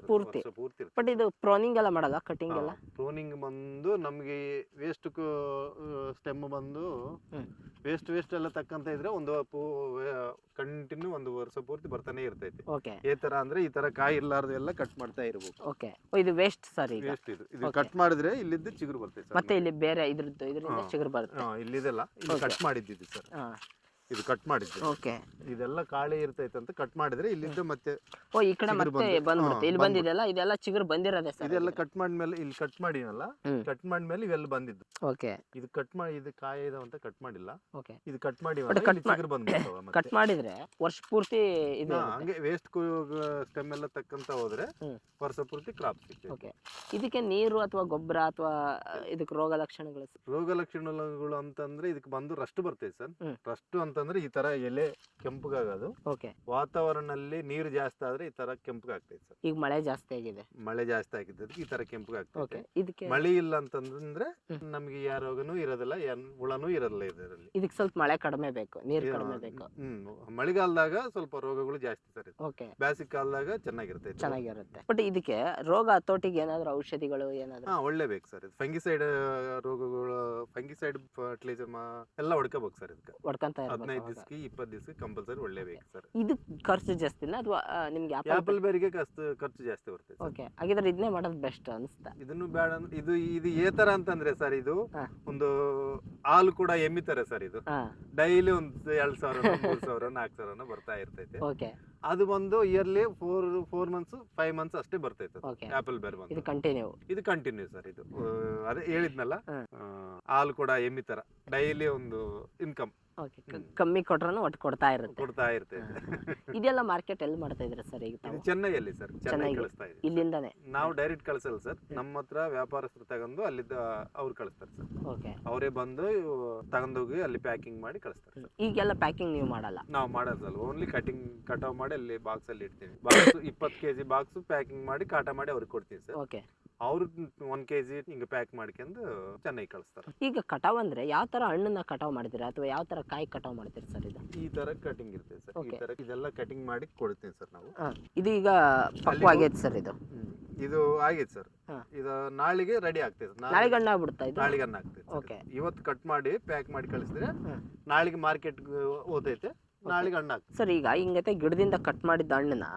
ಪೂರ್ತಿ. ಬಟ್ ಇದು ಪ್ರೋನಿಂಗ್ ಎಲ್ಲ ಮಾಡಲ್ಲ? ಕಟಿಂಗ್ ಎಲ್ಲ? ಪ್ರೋನಿಂಗ್ ಬಂದು ನಮಗೆ ವೇಸ್ಟ್ ಸ್ಟೆಮ್ ಬಂದು ವೇಸ್ಟ್ ಎಲ್ಲ ತಕ್ಕಂತ ಇದ್ರೆ ಒಂದು ಕಂಟಿನ್ಯೂ ಒಂದು ವರ್ಷ ಪೂರ್ತಿ ಬರ್ತಾನೆ ಇರ್ತೈತಿ. ಈ ತರ ಅಂದ್ರೆ ಈ ತರ ಕಾಯಿ ಇರ್ಲಾರ್ದು ಎಲ್ಲ ಕಟ್ ಮಾಡ್ತಾ ಇರಬೇಕು. ಓಕೆ, ಇದು ವೇಸ್ಟ್ ಸರ್. ಈಗ ವೇಸ್ಟ್ ಇದು ಕಟ್ ಮಾಡಿದ್ರೆ ಇಲ್ಲಿದ್ದು ಚಿಗುರು ಬರ್ತೈತೆ. ಮತ್ತೆ ಇಲ್ಲಿ ಬೇರೆ ಇದರಿಂದ ಚಿಗುರು ಬರುತ್ತೆ. ಇಲ್ಲಿದೆಲ್ಲ ಕಟ್ ಮಾಡಿದ್ದಿದ್ದು ಸರ್. ಇದು ಕಟ್ ಮಾಡಿದ್ದೆ. ಓಕೆ. ಇದೆಲ್ಲ ಕಾಳಿ ಇರ್ತೈತೆ ಅಂತ ಕಟ್ ಮಾಡಿದ್ರೆ ಇಲ್ಲಿಂದ ಮತ್ತೆ ಓ ಈ ಕಡೆ ಚಿಗುರು ಮತ್ತೆ ಬಂದು- ಬಂದ್ಬಿಡುತ್ತೆ. ಇಲ್ಲಿ ಹಾ, ಬಂದಿದೆಲ್ಲ ಇದೆಲ್ಲ ಚಿಗುರು ಬಂದಿರೋದೆ ಸರ್. ಇದೆಲ್ಲ ಕಟ್ ಮಾಡಿದ್ಮೇಲೆ ಇಲ್ಲಿ ಕಟ್ ಮಾಡಿನಲ್ಲ, ಹ್ಮ್. ಕಟ್ ಮಾಡಿದ್ಮೇಲೆ ಇವೆಲ್ಲ ಬಂದಿದ್ದು. ಓಕೆ ಇದು ಕಟ್ ಮಾಡಿ ಇದು ಕಾಯಿ ಇದಾವ ಅಂತ ಕಟ್ ಮಾಡಿಲ್ಲ. ಓಕೆ. ಇದು ಕಟ್ ಮಾಡಿ ಬಟ್ cut ಚಿಗುರು ಬಂದ್ಬಿಡ್ತಾವ ಮತ್ತೆ. ಕಟ್ ಮಾಡಿದ್ರೆ ವರ್ಷ ಪೂರ್ತಿ ಇದು ಹಾ, ಹಂಗೆ ವೇಸ್ಟ್ ಸ್ಟೆಮ್ ಎಲ್ಲ ತಕ್ಕಂತ ಹೋದ್ರೆ ಹ್ಮ್. ವರ್ಷ ಪೂರ್ತಿ ಕ್ರಾಪ್ ಸಿಗ್ತದೆ. ಓಕೆ. ಇದಕ್ಕೆ ನೀರು ಅಥವಾ ಗೊಬ್ಬರ ಅಥವಾ ಇದಕ್ಕೆ ರೋಗ ಲಕ್ಷಣಗಳು ಸರ್? ರೋಗ ಲಕ್ಷಣಗಳು ಅಂತಂದ್ರೆ ಇದಕ್ಕೆ ಬಂದು ರಸ್ಟ್ ಬರ್ತೈತೆ ಸರ್. ಹ್ಮ್. ರಸ್ಟ್ ಅಂತಂದ್ರೆ ಈ ತರ ಎಲೆ ಕೆಂಪಗಾಗೋದು. ಓಕೆ. ವಾತಾವರಣದಲ್ಲಿ ನೀರು ಜಾಸ್ತಿ ಆದ್ರೆ ಈ ತರ ಕೆಂಪಗಾಗ್ತೈತೆ ಸರ್. ಈಗ ಮಳೆ ಜಾಸ್ತಿ ಆಗಿದೆ. ಮಳೆ ಜಾಸ್ತಿ ಆಗಿದ್ದಕ್ಕೆ ಈ ತರ ಕೆಂಪಗಾಗ್ತೈತೆ. ಓಕೆ. ಇದಕ್ಕೆ ಮಳೆ ಇಲ್ಲ ಅಂತಂದ್ರೆ ನಮ್ಗೆ ಯಾವ ರೋಗನೂ ಇರೋದಿಲ್ಲ, ಹುಳನೂ ಇರೋದಿಲ್ಲ ಇದರಲ್ಲಿ. ಇದಕ್ಕೆ ಸ್ವಲ್ಪ ಮಳೆ ಕಡಿಮೆ ಬೇಕು, ನೀರು ಕಡಿಮೆ ಬೇಕು. ಮಳೆಗಾಲದಾಗ ಸ್ವಲ್ಪ ರೋಗಗಳು ಜಾಸ್ತಿ ಸರ್. ಓಕೆ. ಬೇಸಿಗೆ ಕಾಲದಾಗ ಚೆನ್ನಾಗಿರ್ತೈತೆ. ಚೆನ್ನಾಗಿರುತ್ತೆ. ಬಟ್ ಇದಕ್ಕೆ ರೋಗ ಹತೋಟಿಗೆ ಏನಾದ್ರು ಔಷಧಿಗಳು ಏನಾದ್ರು? ಹಾ, ಒಳ್ಳೆ ಬೇಕು ಸರ್. ಇದು ಫಂಗಿಸೈಡ್ ರೋಗಗಳು, ಫಂಗಿಸೈಡ್ ಫರ್ಟಿಲೈಸರ್ ಎಲ್ಲ ಹೊಡ್ಕೋಬೇಕು ಸರ್. ಇದಕ್ಕೆ ಹೊಡ್ಕೊಂತ 15 ಇರ್ಬೇಕು. ದಿವಸಕ್ಕೆ 20 ದಿವಸಕ್ಕೆ ಕಂಪಲ್ಸರಿ ಒಳ್ಳೆ ಬೇಕು ಸರ್. ಇದು ಖರ್ಚು ಜಾಸ್ತಿನಾ ಅಥವಾ ನಿಮ್ಗೆ ಆಪಲ್ ಬೇರಿಗೆ ಖರ್ಚು ಜಾಸ್ತಿ ಬರ್ತೈತೆ ಸರ್. ಓಕೆ. ಹಾಗಿದ್ರೆ ಇದನ್ನೇ ಮಾಡೋದು ಬೆಸ್ಟ್ ಅನ್ಸ್ತಾ? ಇದನ್ನು ಬೇಡ ಅಂದ್ರೆ ಇದು ಏ ತರ ಅಂತಂದ್ರೆ ಸರ್, ಇದು ಹಾ. ಒಂದು ಹಾಲು ಕೂಡ ಎಮ್ಮಿತಾರೆ ಸರ್. ಇದು ಹಾ. ಡೈಲಿ ಒಂದು 2,000 3,000 4,000 ಬರ್ತಾ ಇರ್ತೈತೆ. ಓಕೆ. ಅದು ಬಂದು ಇಯರ್ಲಿ 4 ಮಂತ್ಸ್ 5 ಮಂತ್ಸ್ ಅಷ್ಟೇ ಬರ್ತೈತೆ ಓಕೆ. ಆಪಲ್ ಬೇರ್ ಬಂದು. ಇದು ಕಂಟಿನ್ಯೂ? ಇದು ಕಂಟಿನ್ಯೂ ಸರ್. ಇದು ಅದೇ ಹೇಳಿದ್ನಲ್ಲ, ಹ್ಮ್. ಹಾಲು ಕೂಡ ಎಮ್ಮಿತರ ಡೈಲಿ ಒಂದು ಇನ್ಕಮ್ ಓಕೆ. ಕಮ್ಮಿ ಕೊಟ್ರೂ ಒಟ್ಟು ಕೊಡ್ತಾ ಇರುತ್ತೆ. ಕೊಡ್ತಾ ಇರ್ತೈತೆ. ಇದೆಲ್ಲ ಮಾರ್ಕೆಟ್ ಎಲ್ಲಿ ಮಾಡ್ತಾ ಇದ್ರೆ ಸರ್ ಈಗ ಇದು ತಾವು? ಚೆನ್ನೈಯಲ್ಲಿ ಸರ್. ಚೆನ್ನೈ ಚೆನ್ನೈಗೆ? ಕಳಿಸ್ತಾ ಇದ್ದೀವಿ. ಇಲ್ಲಿಂದಾನೆ? ನಾವು ಡೈರೆಕ್ಟ್ ಕಳ್ಸಲ್ಲ ಸರ್. ನಮ್ಮ ಹತ್ರ ವ್ಯಾಪಾರಸ್ಥರು ತಗೊಂಡು ಅಲ್ಲಿದ್ದ ಅವ್ರು ಕಳಿಸ್ತಾರೆ ಸರ್. ಓಕೆ. ಅವರೇ ಬಂದು ತಗೊಂಡೋಗಿ ಅಲ್ಲಿ ಪ್ಯಾಕಿಂಗ್ ಮಾಡಿ ಕಳಿಸ್ತಾರೆ ಸರ್. ಈಗೆಲ್ಲ ಪ್ಯಾಕಿಂಗ್ ನೀವು ಮಾಡಲ್ಲ? ನಾವು ಮಾಡೋದಲ್ಲ, ಓನ್ಲಿ ಕಟಾವ್ ಮಾಡಿ ಅಲ್ಲಿ ಬಾಕ್ಸ್ ಅಲ್ಲಿ ಇಡ್ತೀವಿ. ಬಾಕ್ಸ್ 20 kg ಬಾಕ್ಸ್ ಪ್ಯಾಕಿಂಗ್ ಮಾಡಿ ಕಾಟ ಮಾಡಿ ಅವ್ರಿಗೆ ಕೊಡ್ತೀವಿ ಸರ್. ಓಕೆ. ಅವ್ರು 1 kg ಹಿಂಗೆ ಪ್ಯಾಕ್ ಮಾಡ್ಕೊಂಡು ಚೆನ್ನೈ ಕಳಿಸ್ತಾರೆ. ಈಗ ಕಟಾವ್ ಅಂದ್ರೆ ಯಾವ ತರ ಹಣ್ಣನ್ನ ಕಟಾವ್ ಮಾಡ್ತೀರಾ ಅಥವಾ ಯಾವ ತರ ಕಾಯಿ ಕಟಾವ್ ಮಾಡ್ತೀರಾ ಸರ್ ಇದು? ಈ ತರ ಕಟಿಂಗ್ ಇರ್ತದೆ ಸರ್. ಈ Okay. ತರ ಇದೆಲ್ಲ ಕಟಿಂಗ್ ಮಾಡಿ ಕೊಡ್ತೀವಿ ಸರ್ ನಾವು. ಇದು ಈಗ ಪಕ್ವಾಗೈತೆ ಸರ್ ಇದು? ಇದು ಆಗೈತೆ ಸರ್. ಹಾ. ಇದು ನಾಳೆಗೆ ರೆಡಿ ಆಗ್ತದೆ. ನಾಳೆಗೆ ಹಣ್ಣು ಆಗ್ಬಿಡುತ್ತಾ ಇದು? ನಾಳೆಗೆ ಹಣ್ಣು ಆಗ್ತದೆ ಸರ್. Okay. ಇವತ್ತು ಕಟ್ ಮಾಡಿ ಪ್ಯಾಕ್ ಮಾಡಿ ಕಳಿಸಿದ್ರೆ ಹ್ಮ್. ನಾಳೆಗೆ ಮಾರ್ಕೆಟ್ ಹೋದೈತೆ, ನಾಳೆಗೆ ಹಣ್ಣು ಆಗ್ತದೆ ಸರ್ ಈಗ ಹಿಂಗೈತೆ ಗಿಡದಿಂದ ಕಟ್ ಮಾಡಿದ ಹಣ್ಣನ್ನ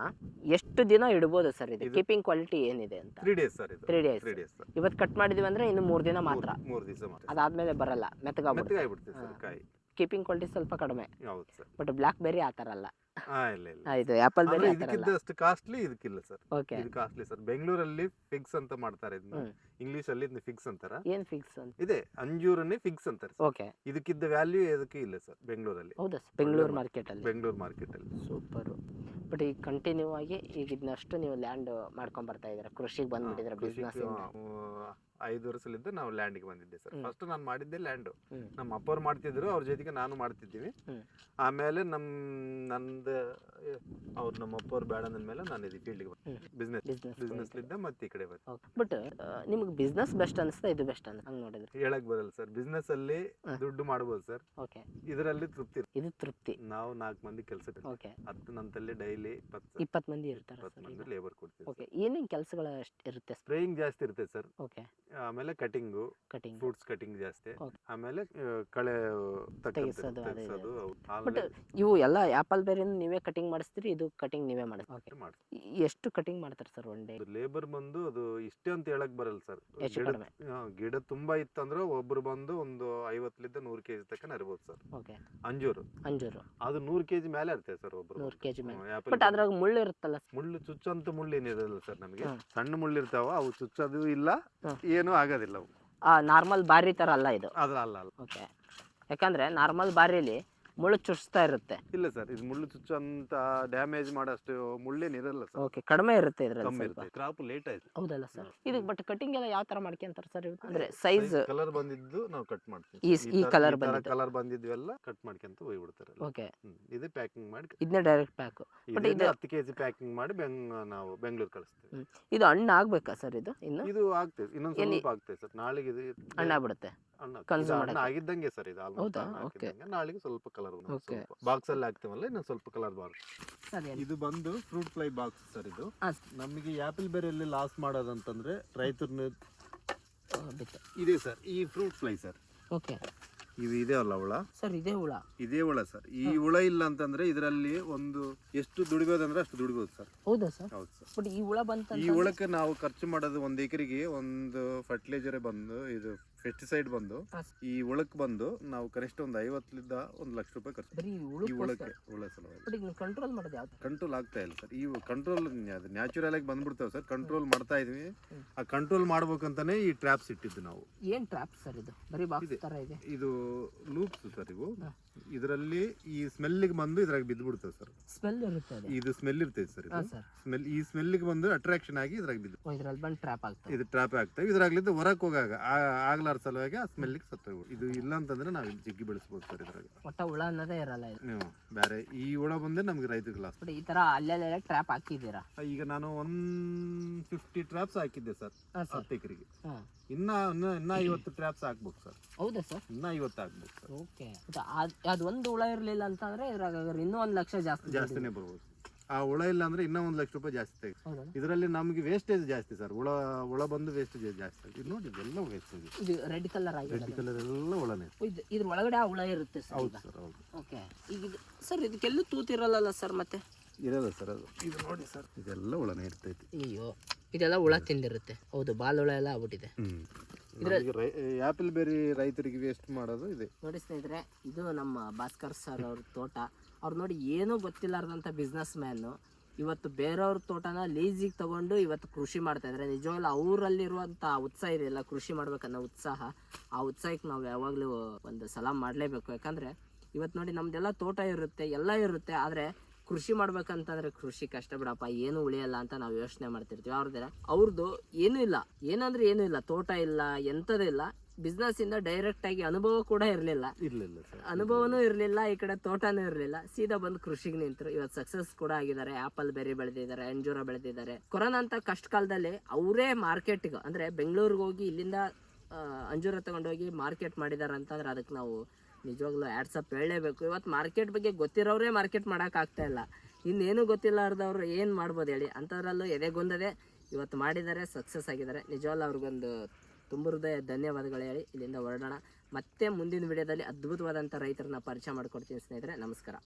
ಎಷ್ಟು ದಿನ ಇಡ್ಬೋದು ಸರ್ ಇದು? ಕೀಪಿಂಗ್ ಕ್ವಾಲಿಟಿ ಏನಿದೆ ಅಂತ? 3 days ಸರ್. ಇದು 3 days. 3 days sir. ಇವತ್ತು ಕಟ್ ಮಾಡಿದೀವಿ ಅಂದ್ರೆ ಇನ್ನು 3 ದಿನ ಮಾತ್ರ. 3 ದಿವಸ ಮಾತ್ರ. ಅದಾದ್ಮೇಲೆ ಬರಲ್ಲ, ಮೆತ್ತಗಾಗ್ಬಿಡುತ್ತೆ. ಮೆತ್ತಗಾಗ್ಬಿಡ್ತದೆ ಸರ್ ಕಾಯಿ. ಕೀಪಿಂಗ್ ಕ್ವಾಲಿಟಿ ಸ್ವಲ್ಪ ಕಡಿಮೆ. ಹೌದು ಸರ್. ಬಟ್ ಬ್ಲಾಕ್ ಬೆರಿ ಆ ತರ ಅಲ್ಲ. ಇಲ್ಲ ಇದು ಆಪಲ್ ಬೆರಿ ಆ ತರ ಅಲ್ಲ. ಇದಕ್ಕಿದ್ದಷ್ಟು ಕಾಸ್ಟ್ಲಿ ಇದಕ್ಕಿಲ್ಲ ಸರ್. ಓಕೆ. ಇದು ಕಾಸ್ಟ್ಲಿ ಸರ್. ಬೆಂಗಳೂರಲ್ಲಿ ಫಿಕ್ಸ್ ಅಂತ ಮಾಡ್ತಾರೆ ಇದನ್ನ. ಇಂಗ್ಲಿಷ್ ಅಲ್ಲಿ ಇದನ್ನ ಫಿಕ್ಸ್ ಅಂತಾರ. ಏನ್ ಫಿಕ್ಸ್ ಅಂತ? ಇದೆ ಅಂಜೂರನ್ನೇ ಫಿಕ್ಸ್ ಅಂತಾರೆ. ಓಕೆ. ಇದಕ್ಕಿದ್ದ ವ್ಯಾಲ್ಯೂ ಇದಕ್ಕೆ ಇಲ್ಲ ಸರ್ ಬೆಂಗಳೂರಲ್ಲಿ. ಹೌದಾ ಸರ್? ಬೆಂಗಳೂರು ಮಾರ್ಕೆಟ್ ಅಲ್ಲಿ? ಬೆಂಗಳೂರು ಮಾರ್ಕೆಟ್ ಅಲ್ಲಿ. ಸೂಪರ್. ಬಟ್ ಈಗ ಕಂಟಿನ್ಯೂ ಆಗಿ ಈಗ ಇದನ್ನಷ್ಟು ನೀವು ಲ್ಯಾಂಡ್ ಮಾಡ್ಕೊಂಡ್ ಬರ್ತಾ ಇದ್ದೀರಾ, ಕೃಷಿಗೆ ಬಂದ್ಬಿಟ್ಟಿದ್ರೆ ಬಿಸ್ನೆಸ್? 5 ವರ್ಷಲಿದ್ದ ನಾವು ಲ್ಯಾಂಡ್ಗೆ ಬಂದಿದ್ದೆ ಸರ್. ಫಸ್ಟ್ ನಾನು ಮಾಡಿದ್ದೆ ಲ್ಯಾಂಡ್. ಹ್ಮ್. ನಮ್ಮ ಅಪ್ಪವ್ರು ಮಾಡ್ತಿದ್ರು, ಅವ್ರ ಜೊತೆಗೆ ನಾನು ಮಾಡ್ತಿದ್ದೀವಿ. ಹ್ಮ್. ಆಮೇಲೆ ನಂದು ಅವ್ರು ನಮ್ಮ ಅಪ್ಪವ್ರು ಬೇಡ ಅಂದ್ಮೇಲೆ ನಾನು ಇದು ಫೀಲ್ಡ್ಗೆ ಬಿಸ್ನೆಸ್ ಲಿದ್ದ ಮತ್ತೆ ಈ ಕಡೆ ಬಂದೆ. ಬಟ್ ನಿಮ್ಗೆ ಬಿಸ್ನೆಸ್ ಬೆಸ್ಟ್ ಅನಿಸ್ತಾ ಇದು ಬೆಸ್ಟ್ ಅನ್ಸ ಹಂಗ್ ನೋಡಿದ್ರೆ? ಹೇಳಕ್ ಬರಲ್ಲ ಸರ್. ಬಿಸ್ನೆಸ್ ಅಲ್ಲಿ ದುಡ್ಡು ಮಾಡ್ಬೋದು ಸರ್. ಓಕೆ. ಇದರಲ್ಲಿ ತೃಪ್ತಿ. ಇದು ತೃಪ್ತಿ. ನಾವು 4 ಮಂದಿ ಕೆಲಸ. ಓಕೆ. 10 ನಂತಲ್ಲಿ ಡೈಲಿ 20 ಮಂದಿ ಇರ್ತಾರೆ 20 ಮಂದಿ ಲೇಬರ್ ಕೊಡ್ತೀವಿ. ಓಕೆ. ಏನೇನ್ ಕೆಲಸಗಳು ಇರುತ್ತೆ? ಸ್ಪ್ರೇಯಿಂಗ್ ಜಾಸ್ತಿ ಇರುತ್ತೆ ಸರ್. ಓಕೆ. ಆಮೇಲೆ ಕಟಿಂಗು, ಕಟಿಂಗ್, ಫ್ರೂಟ್ಸ್ ಕಟಿಂಗ್ ಜಾಸ್ತಿ. Okay. ಆಮೇಲೆ ಕಳೆ ತೆಗೆಸೋದು, ತೆಗೆಸೋದು. ಬಟ್ ಇವು ಎಲ್ಲ ಆಪಲ್ ಬೇರಿನ ನೀವೇ ಕಟಿಂಗ್ ಮಾಡಿಸ್ತೀರಿ, ಇದು ಕಟಿಂಗ್ ನೀವೇ ಮಾಡಿಸ್ತೀರಿ? ಎಷ್ಟು ಕಟಿಂಗ್ ಮಾಡ್ತಾರೆ ಸರ್ ಒನ್ ಡೇ? ಲೇಬರ್ ಬಂದು ಅದು ಇಷ್ಟೇ ಅಂತ ಹೇಳಕ್ ಬರಲ್ಲ ಸರ್. ಹೆಚ್ಚು ಕಡಿಮೆ? ಗಿಡ ತುಂಬಾ ಇತ್ತಂದ್ರೆ ಒಬ್ರು ಬಂದು ಒಂದು 50 100 kg ತನಕ ಇರ್ಬೋದು ಸರ್. ಓಕೆ. ಅಂಜೂರು ಅದು 100 kg ಮೇಲೆ ಇರ್ತದೆ ಸರ್ ಒಬ್ರು. 100 kg ಮೇಲೆ. ಬಟ್ ಅದ್ರಾಗ ಮುಳ್ಳು ಇರುತ್ತಲ್ಲ? ಮುಳ್ಳು ಚುಚ್ಚಂತ ಮುಳ್ಳು ಏನಿರಲ್ಲ ಸರ್ ನಮಗೆ. ಸಣ್ಣ ಮುಳ್ಳು ಇರ್ತಾವ, ಅವು ಚುಚ್ಚೋದು ಇಲ್ಲ, ಏನೂ ಆಗೋದಿಲ್ಲ ಅವು. ನಾರ್ಮಲ್ ಬಾರಿ ತರ ಅಲ್ಲ ಇದು? ಅಲ್ಲ. ಓಕೆ. ಯಾಕಂದ್ರೆ ನಾರ್ಮಲ್ ಬಾರಿಲಿ ಮುಳ್ಳು ಚುಚ್ತಾ ಇರುತ್ತೆ. ಇಲ್ಲ ಸರ್, ಇದು ಮುಳ್ಳು ಚುಚ್ಚಂತ ಡ್ಯಾಮೇಜ್ ಮಾಡೋಷ್ಟು ಮುಳ್ಳೇನಿರಲ್ಲ ಸರ್. ಓಕೆ. ಕಡಿಮೆ ಇರುತ್ತೆ ಇದ್ರಲ್ಲಿ ಕಮ್ಮಿ ಸ್ವಲ್ಪ. ಇರುತ್ತೆ. ಕ್ರಾಪ್ ಲೇಟ್ ಆಯ್ತು. ಹೌದಲ್ಲ ಸರ್? ಇದು ಬಟ್ ಕಟಿಂಗ್ ಎಲ್ಲ ಯಾವ ತರ ಮಾಡ್ಕೊಂತಾರೆ ಸರ್? ಅಂದ್ರೆ ಸೈಜ್ ಕಲರ್ ಬಂದಿದ್ದು ನಾವು ಕಟ್ ಮಾಡ್ತೀವಿ. ಈ ಕಲರ್ ಬಂದಿದ್ವೆಲ್ಲ ಕಟ್ ಮಾಡ್ಕೊಂತ ಹೋಗ್ಬಿಡ್ತಾರೆ. ಓಕೆ. ಇದು ಪ್ಯಾಕಿಂಗ್ ಮಾಡಿ ಇದನ್ನೇ ಡೈರೆಕ್ಟ್ ಪ್ಯಾಕ್. ಬಟ್ ಇದು 10 kg ಪ್ಯಾಕಿಂಗ್ ಮಾಡಿ ನಾವು ಬೆಂಗಳೂರು ಕಳಿಸ್ತೀವಿ. ಇದು ಹಣ್ಣು ಆಗ್ಬೇಕಾ ಸರ್? ಇದು ಆಗ್ತದೆ, ಇನ್ನೊಂದು ಸ್ವಲ್ಪ ಆಗ್ತದೆ ಸರ್. ನಾಳೆಗೆ ಇದು ಹಣ್ಣಾಗ್ಬಿಡುತ್ತೆ. ಹಣ್ಣು ಆಗಿದ್ದಂಗೆ ಸರ್. ಇದು ಹೌದಾ? ಓಕೆ. ನಾಳೆಗೆ ಸ್ವಲ್ಪ ಕಲರ್ ಬಾಕ್ಸ್ ಅಲ್ಲಿ ಹಾಕ್ತೀವಲ್ಲ, ಇನ್ನೊಂದು ಸ್ವಲ್ಪ ಕಲರ್ ಬಾರ್ದು. ಇದು ಬಂದು ಫ್ರೂಟ್ ಫ್ಲೈ ಬಾಕ್ಸ್ ಸರ್. ಇದು ನಮಗೆ ಆಪಲ್ ಬೇರೆಯಲ್ಲಿ ಲಾಸ್ ಮಾಡೋದಂತಂದ್ರೆ ರೈತರನ್ನ ಇದೆ ಸರ್. ಈ ಫ್ರೂಟ್ ಫ್ಲೈ ಸರ್. ಓಕೆ. ಇದು ಇದೆ ಅಲ್ಲ ಹುಳ ಸರ್? ಇದೇ ಹುಳ ಸರ್. ಈ ಹುಳ ಇಲ್ಲ ಅಂತಂದ್ರೆ ಇದರಲ್ಲಿ ಒಂದು ಎಷ್ಟು ದುಡಿಬೋದಂದ್ರೆ ಅಷ್ಟು ದುಡಿಬೋದು ಸರ್. ಹೌದಾ ಸರ್? ಹೌದು ಸರ್. ಬಟ್ ಈ ಹುಳ ಬಂತ ಈ ಹುಳಕ್ಕೆ ನಾವು ಖರ್ಚು ಮಾಡೋದು 1 ಎಕರೆಗೆ ಒಂದು ಫರ್ಟಿಲೈಸರ್ ಬಂದು ಇದು ಪೆಸ್ಟಿಸೈಡ್ ಬಂದು ಹಾ. ಈ ಹುಳಕ್ ಬಂದು ನಾವು ಕನಿಷ್ಠ ಒಂದು 50ರಿಂದ 1 ಲಕ್ಷ ರೂಪಾಯಿ ಖರ್ಚು ಬರೀ ಈ ಹುಳುಕ್ಕೋಸ್ಕರ ಹುಳ ಸಲುವಾಗಿ ಬಟ್ ಈಗ ಕಂಟ್ರೋಲ್ ಮಾಡೋದು ಯಾವ್ದು? ಕಂಟ್ರೋಲ್ ಆಗ್ತಾ ಇಲ್ಲ ಸರ್. ಈ ಕಂಟ್ರೋಲ್ ನ್ಯಾಚುರಲ್ ಆಗಿ ಬಂದ್ಬಿಡ್ತಾವೆ ಸರ್. ಕಂಟ್ರೋಲ್ ಮಾಡ್ತಾ ಇದೀವಿ. ಹ್ಮ್. ಆ ಕಂಟ್ರೋಲ್ ಮಾಡ್ಬೇಕಂತಾನೆ ಈ ಟ್ರ್ಯಾಪ್ಸ್ ಇಟ್ಟಿದ್ದು ನಾವು. ಏನ್ ಟ್ರ್ಯಾಪ್ ಸರ್ ಇದು? ಬರೀ ಬಾಕ್ಸ್ ಇದೆ. ತರ ಇದೆ. ಇದು ಲೂಪ್ಸ್ ಸರ್ ಇವು. ಹಾ. ಇದರಲ್ಲಿ ಈ ಸ್ಮೆಲ್ಗೆ ಬಂದು ಇದ್ರಾಗ ಬಿದ್ದ್ಬಿಡ್ತವೆ ಸರ್. ಸ್ಮೆಲ್ ಇರುತ್ತೆ ಅದು. ಇದು ಸ್ಮೆಲ್ ಇರ್ತೈತೆ ಸರ್. ಹಾ ಇದು ಸರ್. ಈ ಸ್ಮೆಲ್ಗೆ ಬಂದು ಅಟ್ರಾಕ್ಷನ್ ಆಗಿ ಇದ್ರಾಗ ಬಿದ್ದು ಇದ್ರಲ್ಲಿ ಬಂದು ಟ್ರ್ಯಾಪ್ ಆಗ್ತದೆ. ಇದು ಟ್ರಾಪ್ ಆಗ್ತವೆ. ಇದ್ರಾಗ್ಲಿಂದ ಹೊರಕ್ ಹೋಗಾಗ ಆಗ್ಲಾರ ಸಲುವಾಗಿ ಆ ಸ್ಮೆಲ್ಗೆ ಸತ್ತೋಗ್ಬಿಡು. ಇದು ಇಲ್ಲ ಅಂತಂದ್ರೆ ನಾವು ಜಿಗ್ಗಿ ಬೆಳೆಸ್ಬೋದು ಸರ್ ಇದ್ರಾಗ. ಒಟ್ಟ ಹುಳ ಅನ್ನೋದೇ ಇರಲ್ಲ ಇದು. ನೀವು ಬೇರೆ ಈ ಹುಳ ಬಂದ್ರೆ ನಮ್ಗೆ ರೈತರಿಗೆ ಲಾಸ್. ಬಟ್ ಈ ತರ ಅಲ್ಲೆಲ್ಲ ಟ್ರ್ಯಾಪ್ ಹಾಕಿದ್ದೀರಾ? ಈಗ ನಾನು 150 ಟ್ರಾಪ್ಸ್ ಹಾಕಿದ್ದೆ ಸರ್ ಹಾ ಸರ್. 10 ಎಕರೆಗೆ. ಹಾ. ಇನ್ನ 50 ಟ್ರಾಪ್ಸ್ ಹಾಕ್ಬೇಕು ಸರ್. ಹೌದಾ ಸರ್? ಇನ್ನ 50 ಹಾಕ್ಬೇಕು ಸರ್. ಓಕೆ. ಅದು ಒಂದು ಹುಳ ಇರ್ಲಿಲ್ಲ ಅಂತಂದ್ರೆ ಇದ್ರಾಗ ಇನ್ನೂ 1 ಲಕ್ಷ ಜಾಸ್ತಿ ಜಾಸ್ತಿನೇ ಬರ್ಬೋದು. ಆ ಹುಳ ಇಲ್ಲ ಅಂದ್ರೆ ಇನ್ನೂ 1 ಲಕ್ಷ ರೂಪಾಯಿ ಜಾಸ್ತಿ ತೆಗಿ. ಹೌದಾ? ಇದರಲ್ಲಿ ನಮ್ಗೆ ವೇಸ್ಟೇಜ್ ಜಾಸ್ತಿ ಸರ್. ಹುಳ ಬಂದು ವೇಸ್ಟೇಜ್ ಜಾಸ್ತಿ. ಇದು ನೋಡಿ ಇದೆಲ್ಲ ವೇಸ್ಟೇಜ್. ಇದು ರೆಡ್ ಕಲರ್ ರೆಡ್ ಆಗಿದೆ. ಕಲರ್ ಎಲ್ಲ ಹುಳನೇ. ಇದ್ರ ಒಳಗಡೆ ಆ ಹುಳ ಇರುತ್ತೆ ಸರ್. ಹೌದು ಸರ್. ಹೌದು. ಓಕೆ. ಈಗ ಸರ್ ಇದಕ್ಕೆಲ್ಲೂ ತೂತಿರಲ್ಲ ಸರ್ ಮತ್ತೆ? ಇರೋದ ಸರ್ ಅದು. ಇದು ನೋಡಿ ಸರ್, ಇದೆಲ್ಲ ಹುಳನೇ ಇರ್ತೈತಿ. ಅಯ್ಯೋ, ಇದೆಲ್ಲ ಹುಳ ತಿಂದಿರುತ್ತೆ. ಹೌದು, ಬಾಲ್ ಹುಳ ಎಲ್ಲ ಆಗ್ಬಿಟ್ಟಿದೆ. ಆಪಲ್ ಬೇರಿ ರೈತರಿಗೆ ವೇಸ್ಟ್ ಮಾಡೋದು ಇದೆ. ನೋಡಿ ಸ್ನೇಹಿತರೆ, ಇದು ನಮ್ಮ ಭಾಸ್ಕರ್ ಸರ್ ಅವ್ರ ತೋಟ. ಅವ್ರು ನೋಡಿ ಏನೂ ಗೊತ್ತಿಲ್ಲಾರ್ದಂಥ ಬಿಸ್ನೆಸ್ ಮ್ಯಾನು ಇವತ್ತು ಬೇರೆಯವ್ರ ತೋಟನ ಲೀಸಿಗೆ ತಗೊಂಡು ಇವತ್ತು ಕೃಷಿ ಮಾಡ್ತಾ ಇದ್ದಾರೆ. ನಿಜವಾಗ್ಲೂ ಅವರಲ್ಲಿರುವಂಥ ಉತ್ಸಾಹ ಇದೆಯಲ್ಲ, ಕೃಷಿ ಮಾಡ್ಬೇಕನ್ನೋ ಉತ್ಸಾಹ, ಆ ಉತ್ಸಾಹಕ್ಕೆ ನಾವು ಯಾವಾಗಲೂ ಒಂದು ಸಲಾಮ್ ಮಾಡಲೇಬೇಕು. ಯಾಕಂದರೆ ಇವತ್ತು ನೋಡಿ ನಮ್ದೆಲ್ಲ ತೋಟ ಇರುತ್ತೆ, ಎಲ್ಲ ಇರುತ್ತೆ, ಆದರೆ ಕೃಷಿ ಮಾಡ್ಬೇಕಂತಂದ್ರೆ ಕೃಷಿ ಕಷ್ಟ ಬಿಡಪ್ಪ, ಏನು ಉಳಿಯಲ್ಲ ಅಂತ ನಾವು ಯೋಚನೆ ಮಾಡ್ತಿರ್ತೀವಿ. ಅವ್ರದ್ದು ಏನೂ ಇಲ್ಲ, ಏನಂದ್ರೆ ಏನೂ ಇಲ್ಲ, ತೋಟ ಇಲ್ಲ, ಎಂಥದಿಲ್ಲ. ಬಿಸ್ನೆಸ್ ಇಂದ ಡೈರೆಕ್ಟ್ ಆಗಿ ಅನುಭವ ಕೂಡ ಇರಲಿಲ್ಲ, ಅನುಭವನೂ ಇರಲಿಲ್ಲ, ಈ ಕಡೆ ತೋಟನೂ ಇರಲಿಲ್ಲ. ಸೀದಾ ಬಂದು ಕೃಷಿಗೆ ನಿಂತರು. ಇವತ್ತು ಸಕ್ಸಸ್ ಕೂಡ ಆಗಿದ್ದಾರೆ. ಆಪಲ್ ಬೆರಿ ಬೆಳೆದಿದ್ದಾರೆ, ಅಂಜೂರ ಬೆಳೆದಿದ್ದಾರೆ. ಕೊರೋನಾ ಅಂತ ಕಷ್ಟ ಕಾಲದಲ್ಲಿ ಅವರೇ ಮಾರ್ಕೆಟ್ಗೆ ಅಂದ್ರೆ ಬೆಂಗಳೂರಿಗೆ ಹೋಗಿ ಇಲ್ಲಿಂದ ಅಂಜೂರ ತಗೊಂಡೋಗಿ ಮಾರ್ಕೆಟ್ ಮಾಡಿದಾರೆ ಅಂತಂದ್ರೆ ಅದಕ್ಕೆ ನಾವು ನಿಜವಾಗ್ಲೂ ಆ್ಯಡ್ಸಪ್ ಹೇಳಲೇಬೇಕು. ಇವತ್ತು ಮಾರ್ಕೆಟ್ ಬಗ್ಗೆ ಗೊತ್ತಿರೋರೇ ಮಾರ್ಕೆಟ್ ಮಾಡೋಕ್ಕಾಗ್ತಾ ಇಲ್ಲ, ಇನ್ನೇನು ಗೊತ್ತಿಲ್ಲಾರ್ದವ್ರು ಏನು ಮಾಡ್ಬೋದು ಹೇಳಿ? ಅಂಥದ್ರಲ್ಲೂ ಎದೆಗೊಂದದೆ ಇವತ್ತು ಮಾಡಿದ್ದಾರೆ, ಸಕ್ಸಸ್ ಆಗಿದ್ದಾರೆ. ನಿಜವಾಗ್ಲೂ ಅವ್ರಿಗೊಂದು ತುಂಬ ಹೃದಯ ಧನ್ಯವಾದಗಳು ಹೇಳಿ ಇಲ್ಲಿಂದ ಹೊರಡೋಣ. ಮತ್ತೆ ಮುಂದಿನ ವಿಡಿಯೋದಲ್ಲಿ ಅದ್ಭುತವಾದಂಥ ರೈತರನ್ನ ಪರಿಚಯ ಮಾಡ್ಕೊಡ್ತೀನಿ ಸ್ನೇಹಿತರೆ. ನಮಸ್ಕಾರ.